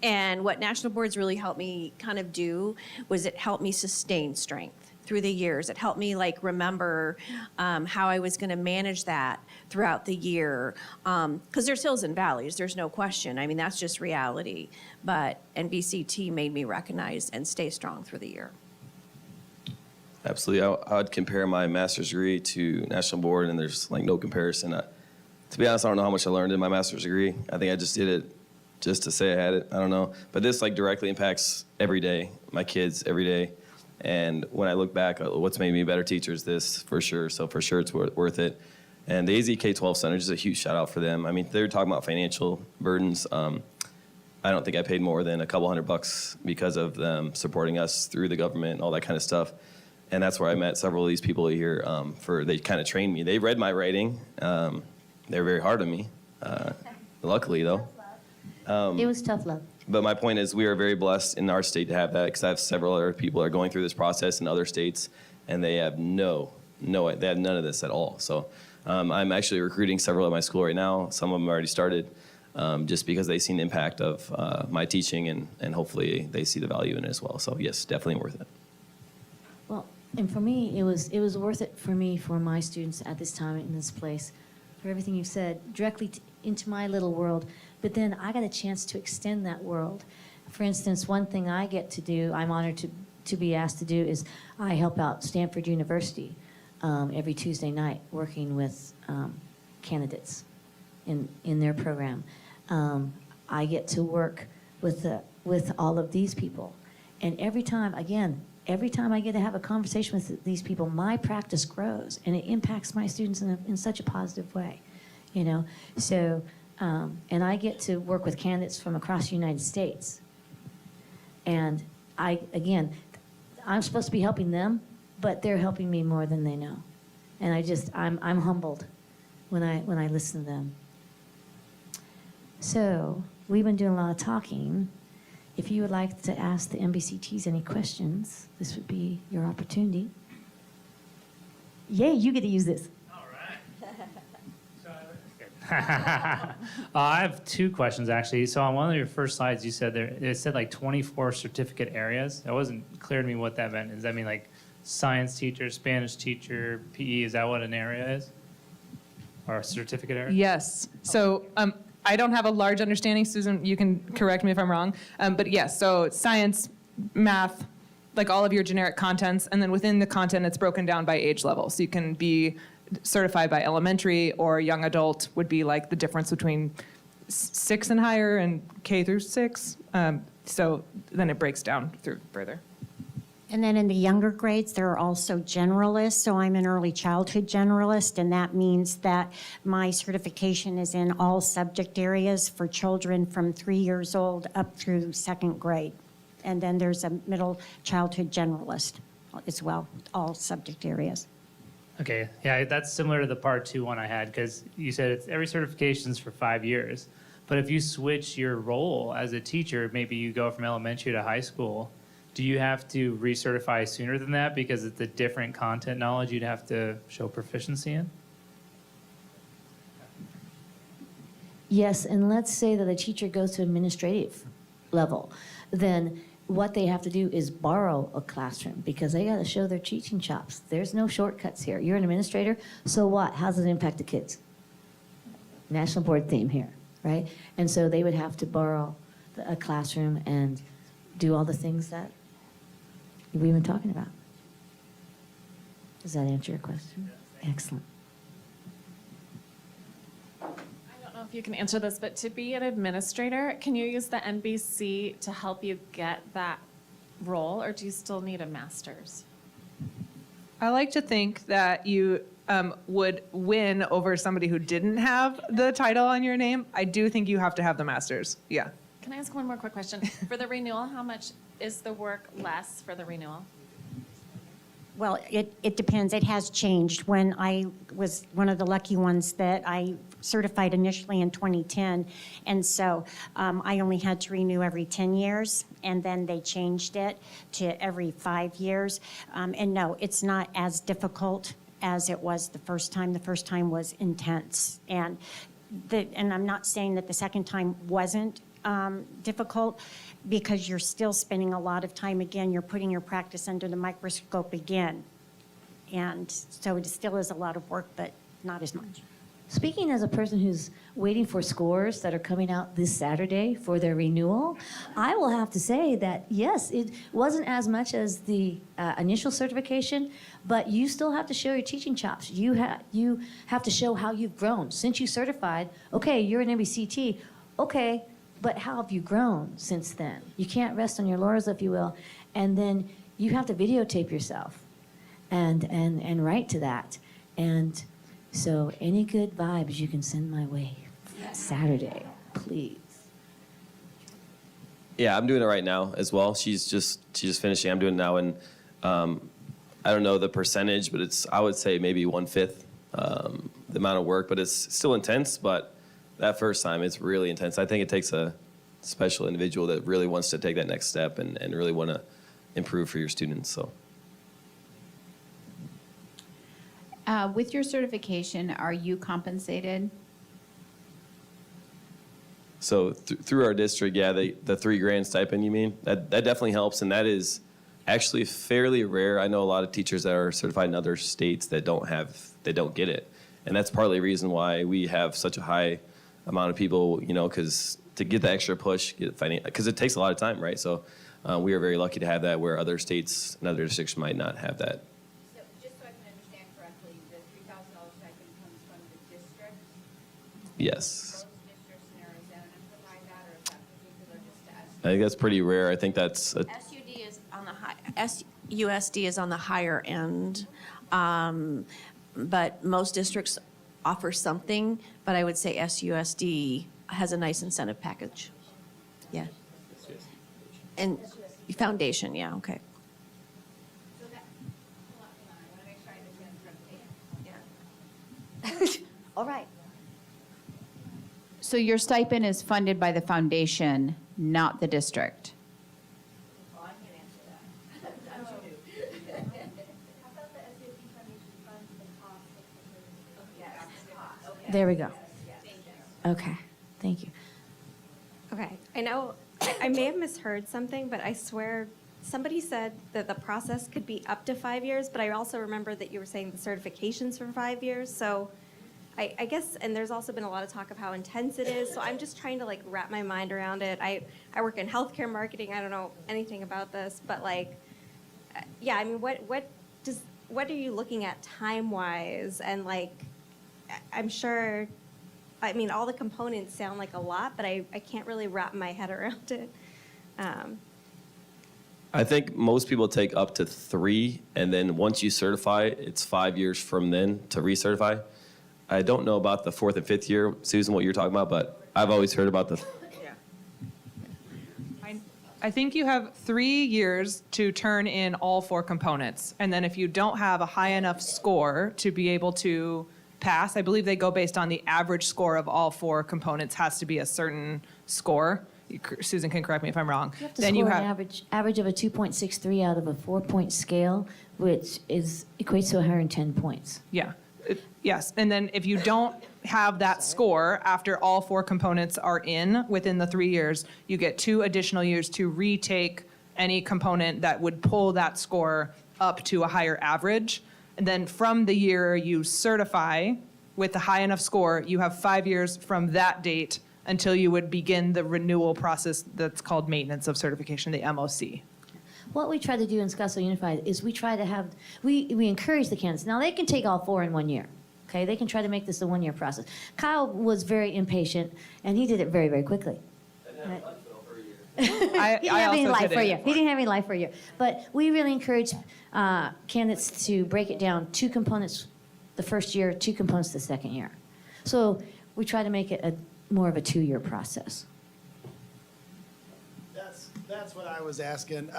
And what National Boards really helped me kind of do was it helped me sustain strength through the years. It helped me remember how I was going to manage that throughout the year. Because there's hills and valleys, there's no question. I mean, that's just reality. But NBCT made me recognize and stay strong through the year. Absolutely. I would compare my master's degree to National Board, and there's no comparison. To be honest, I don't know how much I learned in my master's degree. I think I just did it just to say I had it. I don't know. But this directly impacts every day, my kids every day. And when I look back, what's made me a better teacher is this, for sure. So for sure, it's worth it. And the AZ K-12 Center, just a huge shout out for them. I mean, they're talking about financial burdens. I don't think I paid more than a couple $100 because of them supporting us through the government and all that kind of stuff. And that's where I met several of these people here. They kind of trained me. They read my writing. They were very hard on me. Luckily, though. It was tough love. But my point is, we are very blessed in our state to have that, because I have several other people that are going through this process in other states, and they have they have none of this at all. So I'm actually recruiting several at my school right now. Some of them already started, just because they've seen the impact of my teaching, and hopefully they see the value in it as well. So yes, definitely worth it. Well, and for me, it was worth it for me, for my students at this time in this place, for everything you said, directly into my little world. But then I got a chance to extend that world. For instance, one thing I get to do, I'm honored to be asked to do, is I help out Stanford University every Tuesday night, working with candidates in their program. I get to work with all of these people. And every time I get to have a conversation with these people, my practice grows, and it impacts my students in such a positive way, So, and I get to work with candidates from across the United States. And I'm supposed to be helping them, but they're helping me more than they know. And I'm humbled when I listen to them. So, we've been doing a lot of talking. If you would like to ask the MBCTs any questions, this would be your opportunity. Yay, you get to use this. I have two questions, actually. So on one of your first slides, you said it said 24 certificate areas. It wasn't clear to me what that meant. Does that mean science teacher, Spanish teacher, PE? Is that what an area is? Or a certificate area? Yes. So I don't have a large understanding. Susan, you can correct me if I'm wrong. But yes, so science, math, all of your generic contents. And then within the content, it's broken down by age level. So you can be certified by elementary, or young adult would be the difference between 6 and higher and K through 6. So then it breaks down through further. And then in the younger grades, there are also generalists. So I'm an early childhood generalist, and that means that my certification is in all subject areas for children from 3 years old up through 2nd grade. And then there's a middle childhood generalist as well, all subject areas. Okay, yeah, that's similar to the part 2 one I had, because you said every certification is for 5 years. But if you switch your role as a teacher, maybe you go from elementary to high school, do you have to recertify sooner than that because it's a different content knowledge you'd have to show proficiency in? Yes, and let's say that a teacher goes to administrative level, then what they have to do is borrow a classroom, because they got to show their teaching chops. There's no shortcuts here. You're an administrator, so what? How does it impact the kids? National Board theme here, right? And so they would have to borrow a classroom and do all the things that we've been talking about. Does that answer your question? Excellent. I don't know if you can answer this, but to be an administrator, can you use the NBC to help you get that role, or do you still need a master's? I like to think that you would win over somebody who didn't have the title on your name. I do think you have to have the master's. Yeah. Can I ask one more quick question? For the renewal, how much is the work less for the renewal? Well, it depends. It has changed. When I was one of the lucky ones that I certified initially in 2010, and so I only had to renew every 10 years, and then they changed it to every 5 years. And no, it's not as difficult as it was the first time. The first time was intense, and I'm not saying that the second time wasn't difficult, because you're still spending a lot of time. Again, you're putting your practice under the microscope again. And so it still is a lot of work, but not as much. Speaking as a person who's waiting for scores that are coming out this Saturday for their renewal, I will have to say that, yes, it wasn't as much as the initial certification, but you still have to show your teaching chops. You have to show how you've grown. Since you certified, okay, you're an MBCT, okay, but how have you grown since then? You can't rest on your laurels, if you will. And then you have to videotape yourself and write to that. And so any good vibes you can send my way Saturday, please. Yeah, I'm doing it right now as well. She's just finishing. I'm doing it now, and I don't know the percentage, but I would say maybe 1/5 the amount of work, but it's still intense. But that first time, it's really intense. I think it takes a special individual that really wants to take that next step and really want to improve for your students. So. With your certification, are you compensated? So through our district, yeah, the $3,000 stipend, you mean? That definitely helps, and that is actually fairly rare. I know a lot of teachers that are certified in other states that don't get it. And that's partly the reason why we have such a high amount of people, because to get the extra push, because it takes a lot of time, right? So we are very lucky to have that, where other states and other districts might not have that. So just so I can understand correctly, the $3,000 stipend comes from the district? Yes. Most districts in Arizona provide that, or is that particular just to us? I think that's pretty rare. I think that's SUD is on the high. SUSD is on the higher end, but most districts offer something. But I would say SUSD has a nice incentive package. Yeah. And foundation, yeah, okay. So that, hold on, I want to make sure I understand correctly. Yeah. All right. So your stipend is funded by the foundation, not the district? Well, I can't answer that. How about the SUSD Foundation funds the cost of There we go. Okay, thank you. Okay, I know I may have misheard something, but I swear somebody said that the process could be up to 5 years, but I also remember that you were saying the certification's for 5 years. So I guess, and there's also been a lot of talk of how intense it is. So I'm just trying to wrap my mind around it. I work in healthcare marketing. I don't know anything about this, but yeah, I mean, what are you looking at time-wise? And I'm sure, I mean, all the components sound like a lot, but I can't really wrap my head around it. I think most people take up to 3, and then once you certify, it's 5 years from then to recertify. I don't know about the 4th and 5th year, Susan, what you're talking about, but I've always heard about the. I think you have 3 years to turn in all 4 components. And then if you don't have a high enough score to be able to pass, I believe they go based on the average score of all 4 components has to be a certain score. Susan can correct me if I'm wrong. You have to score an average of a 2.63 out of a 4-point scale, which equates to 110 points. Yeah. Yes. And then if you don't have that score after all 4 components are in within the 3 years, you get 2 additional years to retake any component that would pull that score up to a higher average. And then from the year you certify with a high enough score, you have 5 years from that date until you would begin the renewal process that's called maintenance of certification, the MOC. what we try to do in Scottsdale Unified is we try to have, we encourage the candidates. Now, they can take all 4 in 1 year. Okay, they can try to make this a 1-year process. Kyle was very impatient, and he did it very, very quickly. Right? He didn't have any life for a year. He didn't have any life for a year. But we really encourage candidates to break it down, 2 components the first year, 2 components the second year. So we try to make it more of a 2-year process. That's what I was asking.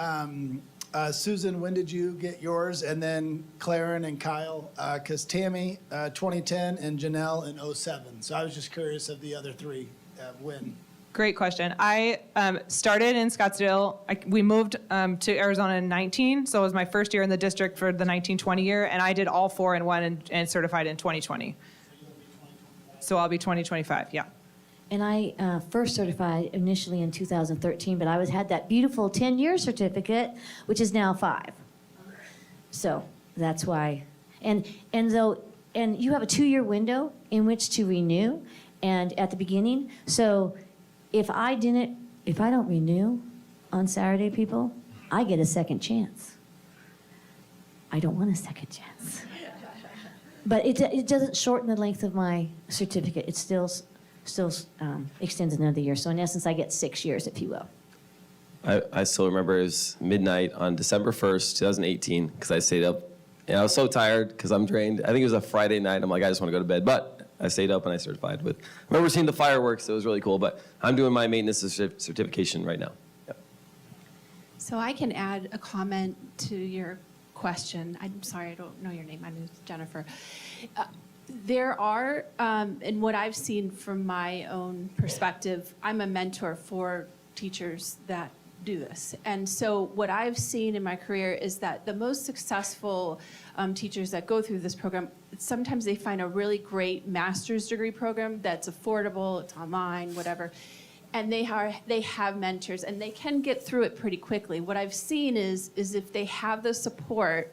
Susan, when did you get yours? And then Claren and Kyle, because Tammy, 2010, and Janelle in 07. So I was just curious of the other 3, when. Great question. I started in Scottsdale. We moved to Arizona in 19, so it was my first year in the district for the 19-20 year, and I did all 4 in 1 and certified in 2020. So I'll be 2025, yeah. And I first certified initially in 2013, but I had that beautiful 10-year certificate, which is now 5. So that's why. And you have a 2-year window in which to renew, and at the beginning. So if I don't renew on Saturday, people, I get a second chance. I don't want a second chance. But it doesn't shorten the length of my certificate. It still extends another year. So in essence, I get 6 years, if you will. I still remember it was midnight on December 1st, 2018, because I stayed up. And I was so tired because I'm drained. I think it was a Friday night. I'm like, I just want to go to bed. But I stayed up and I certified with. I remember seeing the fireworks. It was really cool. But I'm doing my maintenance certification right now. Yep. So I can add a comment to your question. I'm sorry, I don't know your name. My name is Jennifer. There are, and what I've seen from my own perspective, I'm a mentor for teachers that do this. And so what I've seen in my career is that the most successful teachers that go through this program, sometimes they find a really great master's degree program that's affordable, it's online, whatever, and they have mentors, and they can get through it pretty quickly. What I've seen is if they have the support,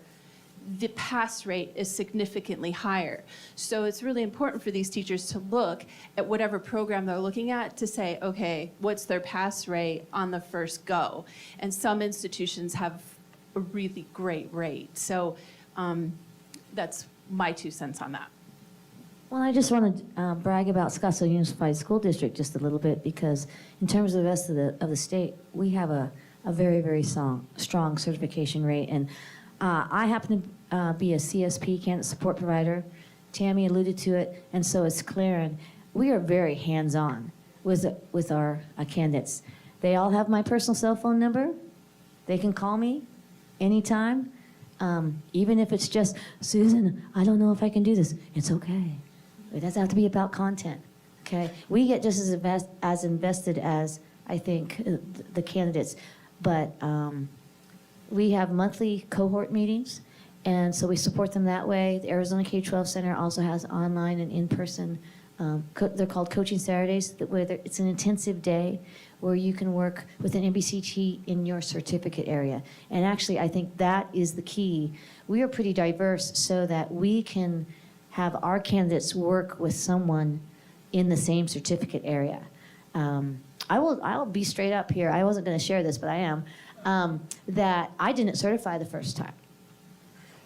the pass rate is significantly higher. So it's really important for these teachers to look at whatever program they're looking at to say, okay, what's their pass rate on the first go? And some institutions have a really great rate. So that's my 2 cents on that. Well, I just want to brag about Scottsdale Unified School District just a little bit, because in terms of the rest of the state, we have a very, very strong certification rate. And I happen to be a CSP, candidate support provider. Tammy alluded to it, and so is Claren. We are very hands-on with our candidates. They all have my personal cell phone number. They can call me anytime, even if it's just, Susan, I don't know if I can do this. It's okay. It doesn't have to be about content, okay? We get just as invested as, I think, the candidates, but we have monthly cohort meetings, and so we support them that way. The Arizona K-12 Center also has online and in-person, they're called Coaching Saturdays, where it's an intensive day where you can work with an MBCT in your certificate area. And actually, I think that is the key. We are pretty diverse so that we can have our candidates work with someone in the same certificate area. I'll be straight up here. I wasn't going to share this, but I am. That I didn't certify the first time.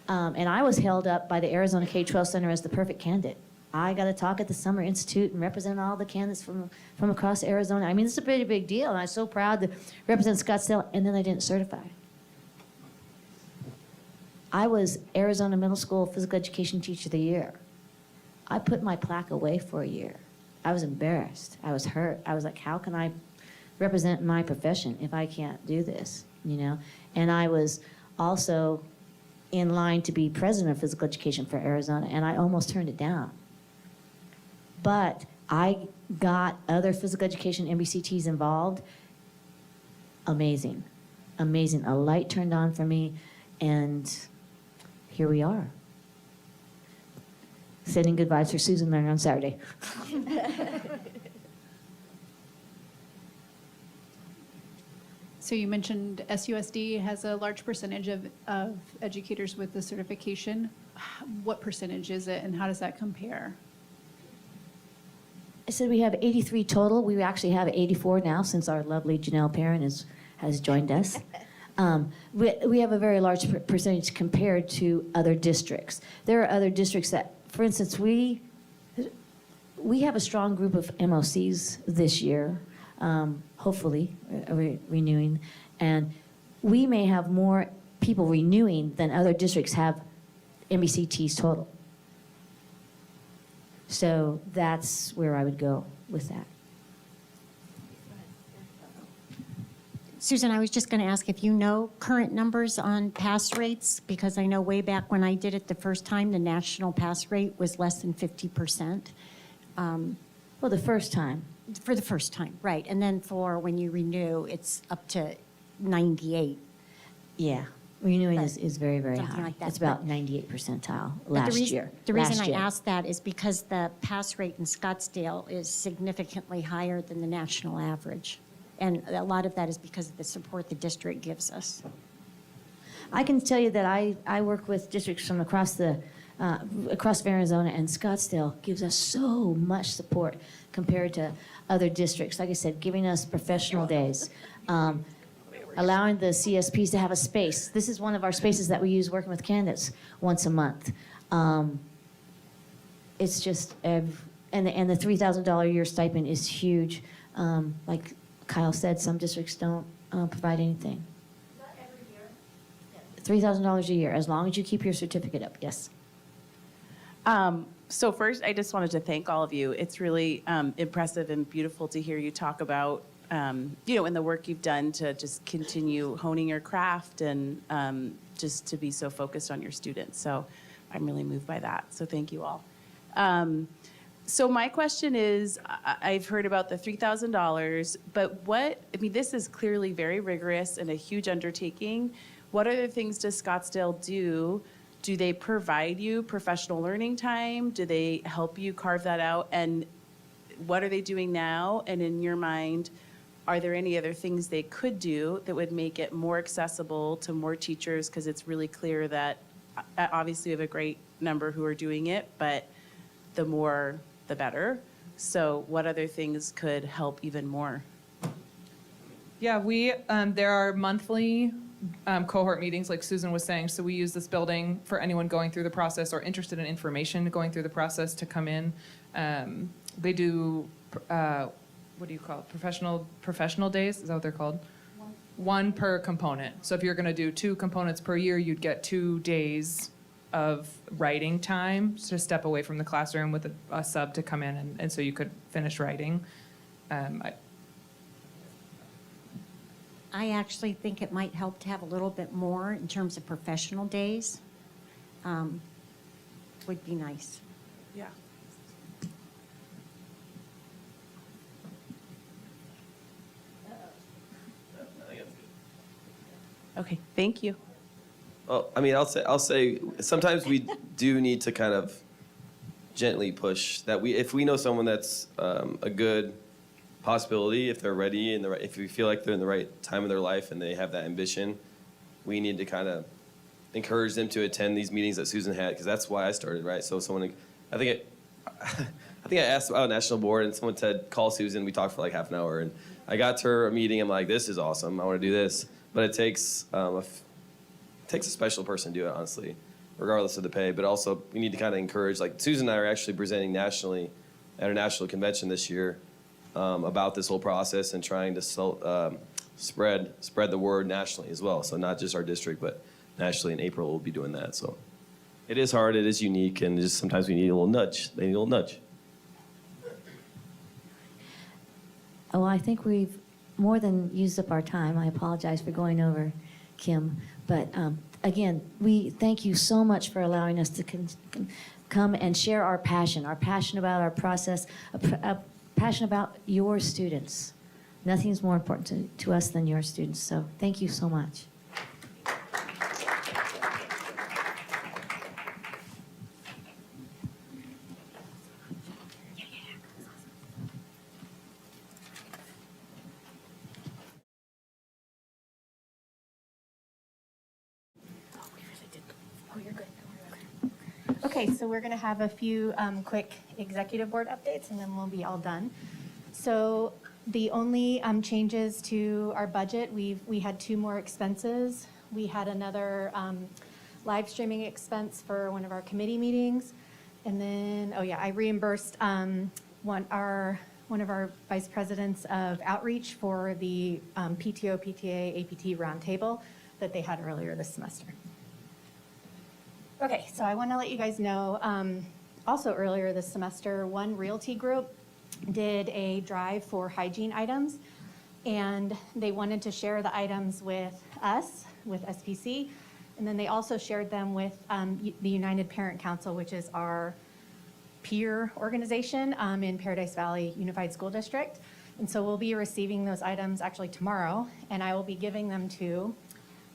And I was held up by the Arizona K-12 Center as the perfect candidate. I got to talk at the Summer Institute and represent all the candidates from across Arizona. I mean, it's a pretty big deal, and I'm so proud to represent Scottsdale, and then I didn't certify. I was Arizona Middle School Physical Education Teacher of the Year. I put my plaque away for a year. I was embarrassed. I was hurt. I was like, how can I represent my profession if I can't do this, you know? And I was also in line to be president of physical education for Arizona, and I almost turned it down. But I got other physical education MBCTs involved. Amazing, amazing. A light turned on for me, and here we are. Sending good vibes for Susan Lerner on Saturday. So you mentioned SUSD has a large percentage of educators with the certification. What percentage is it, and how does that compare? I said we have 83 total. We actually have 84 now since our lovely Janelle Perrin has joined us. We have a very large percentage compared to other districts. There are other districts that, for instance, we have a strong group of MOCs this year, hopefully renewing, and we may have more people renewing than other districts have MBCTs total. So that's where I would go with that. Susan, I was just going to ask if you know current numbers on pass rates, because I know way back when I did it the first time, the national pass rate was less than 50%. Well, the first time. For the first time, right. And then for when you renew, it's up to 98. Yeah, renewing is very, very Something high. like that. It's about 98 percentile But last year. The reason Last I year. asked that is because the pass rate in Scottsdale is significantly higher than the national average. And a lot of that is because of the support the district gives us. I can tell you that I work with districts from across Arizona, and Scottsdale gives us so much support compared to other districts. Like I said, giving us professional days, allowing the CSPs to have a space. This is one of our spaces that we use working with candidates once a month. It's just, and the $3,000 a year stipend is huge. Like Kyle said, some districts don't provide anything. $3,000 a year, as long as you keep your certificate up, yes. So first, I just wanted to thank all of you. It's really impressive and beautiful to hear you talk about, and the work you've done to just continue honing your craft and just to be so focused on your students. So I'm really moved by that. So thank you all. So my question is, I've heard about the $3,000, but this is clearly very rigorous and a huge undertaking. What other things does Scottsdale do? Do they provide you professional learning time? Do they help you carve that out? And what are they doing now? And in your mind, are there any other things they could do that would make it more accessible to more teachers? Because it's really clear that obviously we have a great number who are doing it, but the more, the better. So what other things could help even more? Yeah, there are monthly cohort meetings, like Susan was saying. So we use this building for anyone going through the process or interested in information going through the process to come in. They do, what do you call it? Professional days, is that what they're called? One per component. So if you're gonna do 2 components per year, you'd get 2 days of writing time to step away from the classroom with a sub to come in, and so you could finish writing. I actually think it might help to have a little bit more in terms of professional days. Would be nice. Yeah. Okay, thank you. Well, I'll say sometimes we do need to kind of gently push that. If we know someone that's a good possibility, if they're ready and if we feel like they're in the right time of their life and they have that ambition, we need to kind of encourage them to attend these meetings that Susan had, because that's why I started, right? So I think I asked about a national board and someone said, call Susan. We talked for like half an hour and I got to her a meeting. I'm like, this is awesome. I want to do this. But it takes a special person to do it, honestly, regardless of the pay. But also, we need to kind of encourage, like Susan and I are actually presenting nationally at a national convention this year about this whole process and trying to spread the word nationally as well. So not just our district, but nationally in April we'll be doing that. So it is hard, it is unique, and just sometimes we need a little nudge. They need a little nudge. Oh, I think we've more than used up our time. I apologize for going over, Kim. But again, we thank you so much for allowing us to come and share our passion about our process, a passion about your students. Nothing's more important to us than your students. So thank you so much. Okay, so we're going to have a few quick executive board updates, and then we'll be all done. So The only changes to our budget, we had 2 more expenses. We had another live streaming expense for one of our committee meetings. And then, oh yeah, I reimbursed one of our vice presidents of outreach for the PTO, PTA, APT roundtable that they had earlier this semester. Okay, so I want to let you guys know, also earlier this semester, one realty group did a drive for hygiene items, and they wanted to share the items with us, with SPC, and then they also shared them with the United Parent Council, which is our peer organization in Paradise Valley Unified School District. And so we'll be receiving those items actually tomorrow, and I will be giving them to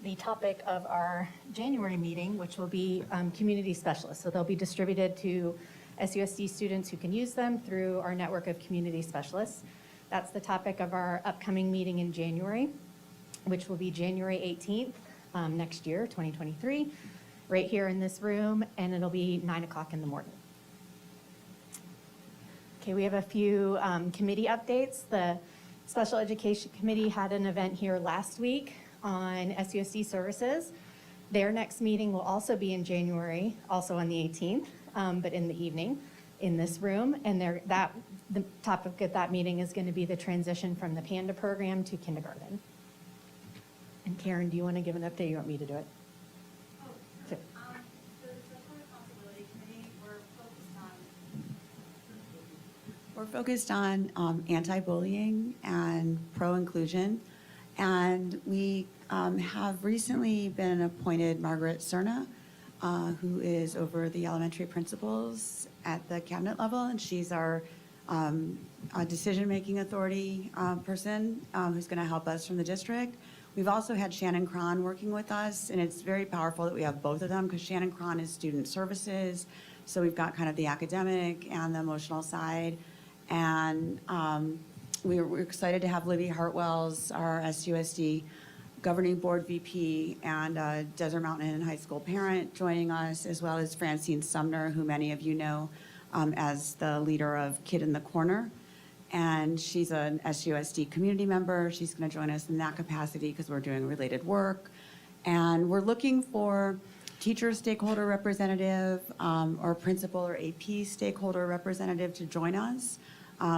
the topic of our January meeting, which will be community specialists. So they'll be distributed to SUSD students who can use them through our network of community specialists. That's the topic of our upcoming meeting in January, which will be January 18th next year, 2023, right here in this room, and it'll be 9 o'clock in the morning. Okay, we have a few committee updates. The Special Education Committee had an event here last week on SUSD services. Their next meeting will also be in January, also on the 18th, but in the evening in this room. And the topic of that meeting is going to be the transition from the PANDA program to kindergarten. And Karen, do you want to give an update? You want me to do it? Sure. We're focused on anti-bullying and pro-inclusion. And we have recently been appointed Margaret Cerna, who is over the elementary principals at the cabinet level. And she's our decision-making authority person who's going to help us from the district. We've also had Shannon Cron working with us, and it's very powerful that we have both of them because Shannon Cron is student services. So we've got kind of the academic and the emotional side. And we're excited to have Libby Hartwells, our SUSD governing board VP and Desert Mountain and High School parent joining us, as well as Francine Sumner, who many of you know as the leader of Kid in the Corner. And she's an SUSD community member. She's going to join us in that capacity because we're doing related work. And we're looking for teacher stakeholder representative or principal or AP stakeholder representative to join us.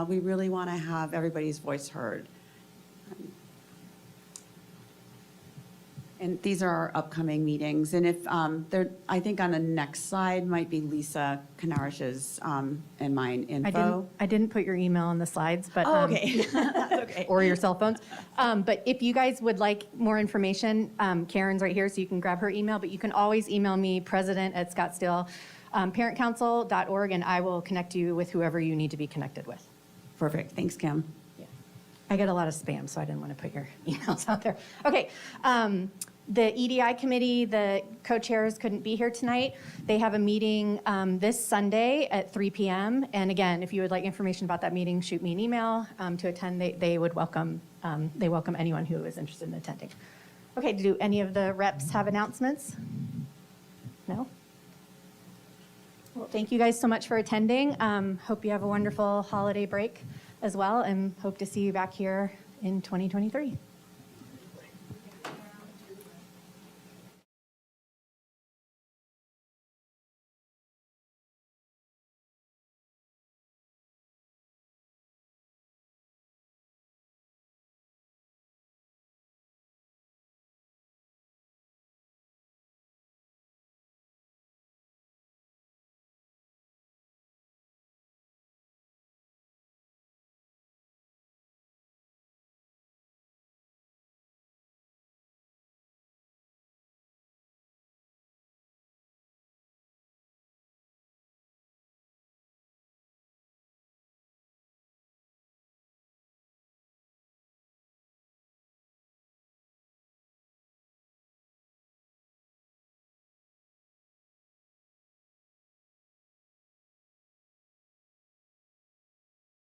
We really want to have everybody's voice heard. And these are our upcoming meetings. And if I think on the next slide might be Lisa Kanarish's and mine info. I didn't put your email on the slides, but okay. That's okay. or your cell phones. But if you guys would like more information, Karen's right here, so you can grab her email. But you can always email me, president@scottsdale.parentcouncil.org, and I will connect you with whoever you need to be connected with. Perfect. Thanks, Kim. Yeah. I get a lot of spam, so I didn't want to put your emails out there. Okay. The EDI committee, the co-chairs couldn't be here tonight. They have a meeting this Sunday at 3 p.m. And again, if you would like information about that meeting, shoot me an email to attend. They would welcome anyone who is interested in attending. Okay, do any of the reps have announcements? No? Well, thank you guys so much for attending. Hope you have a wonderful holiday break as well, and hope to see you back here in 2023.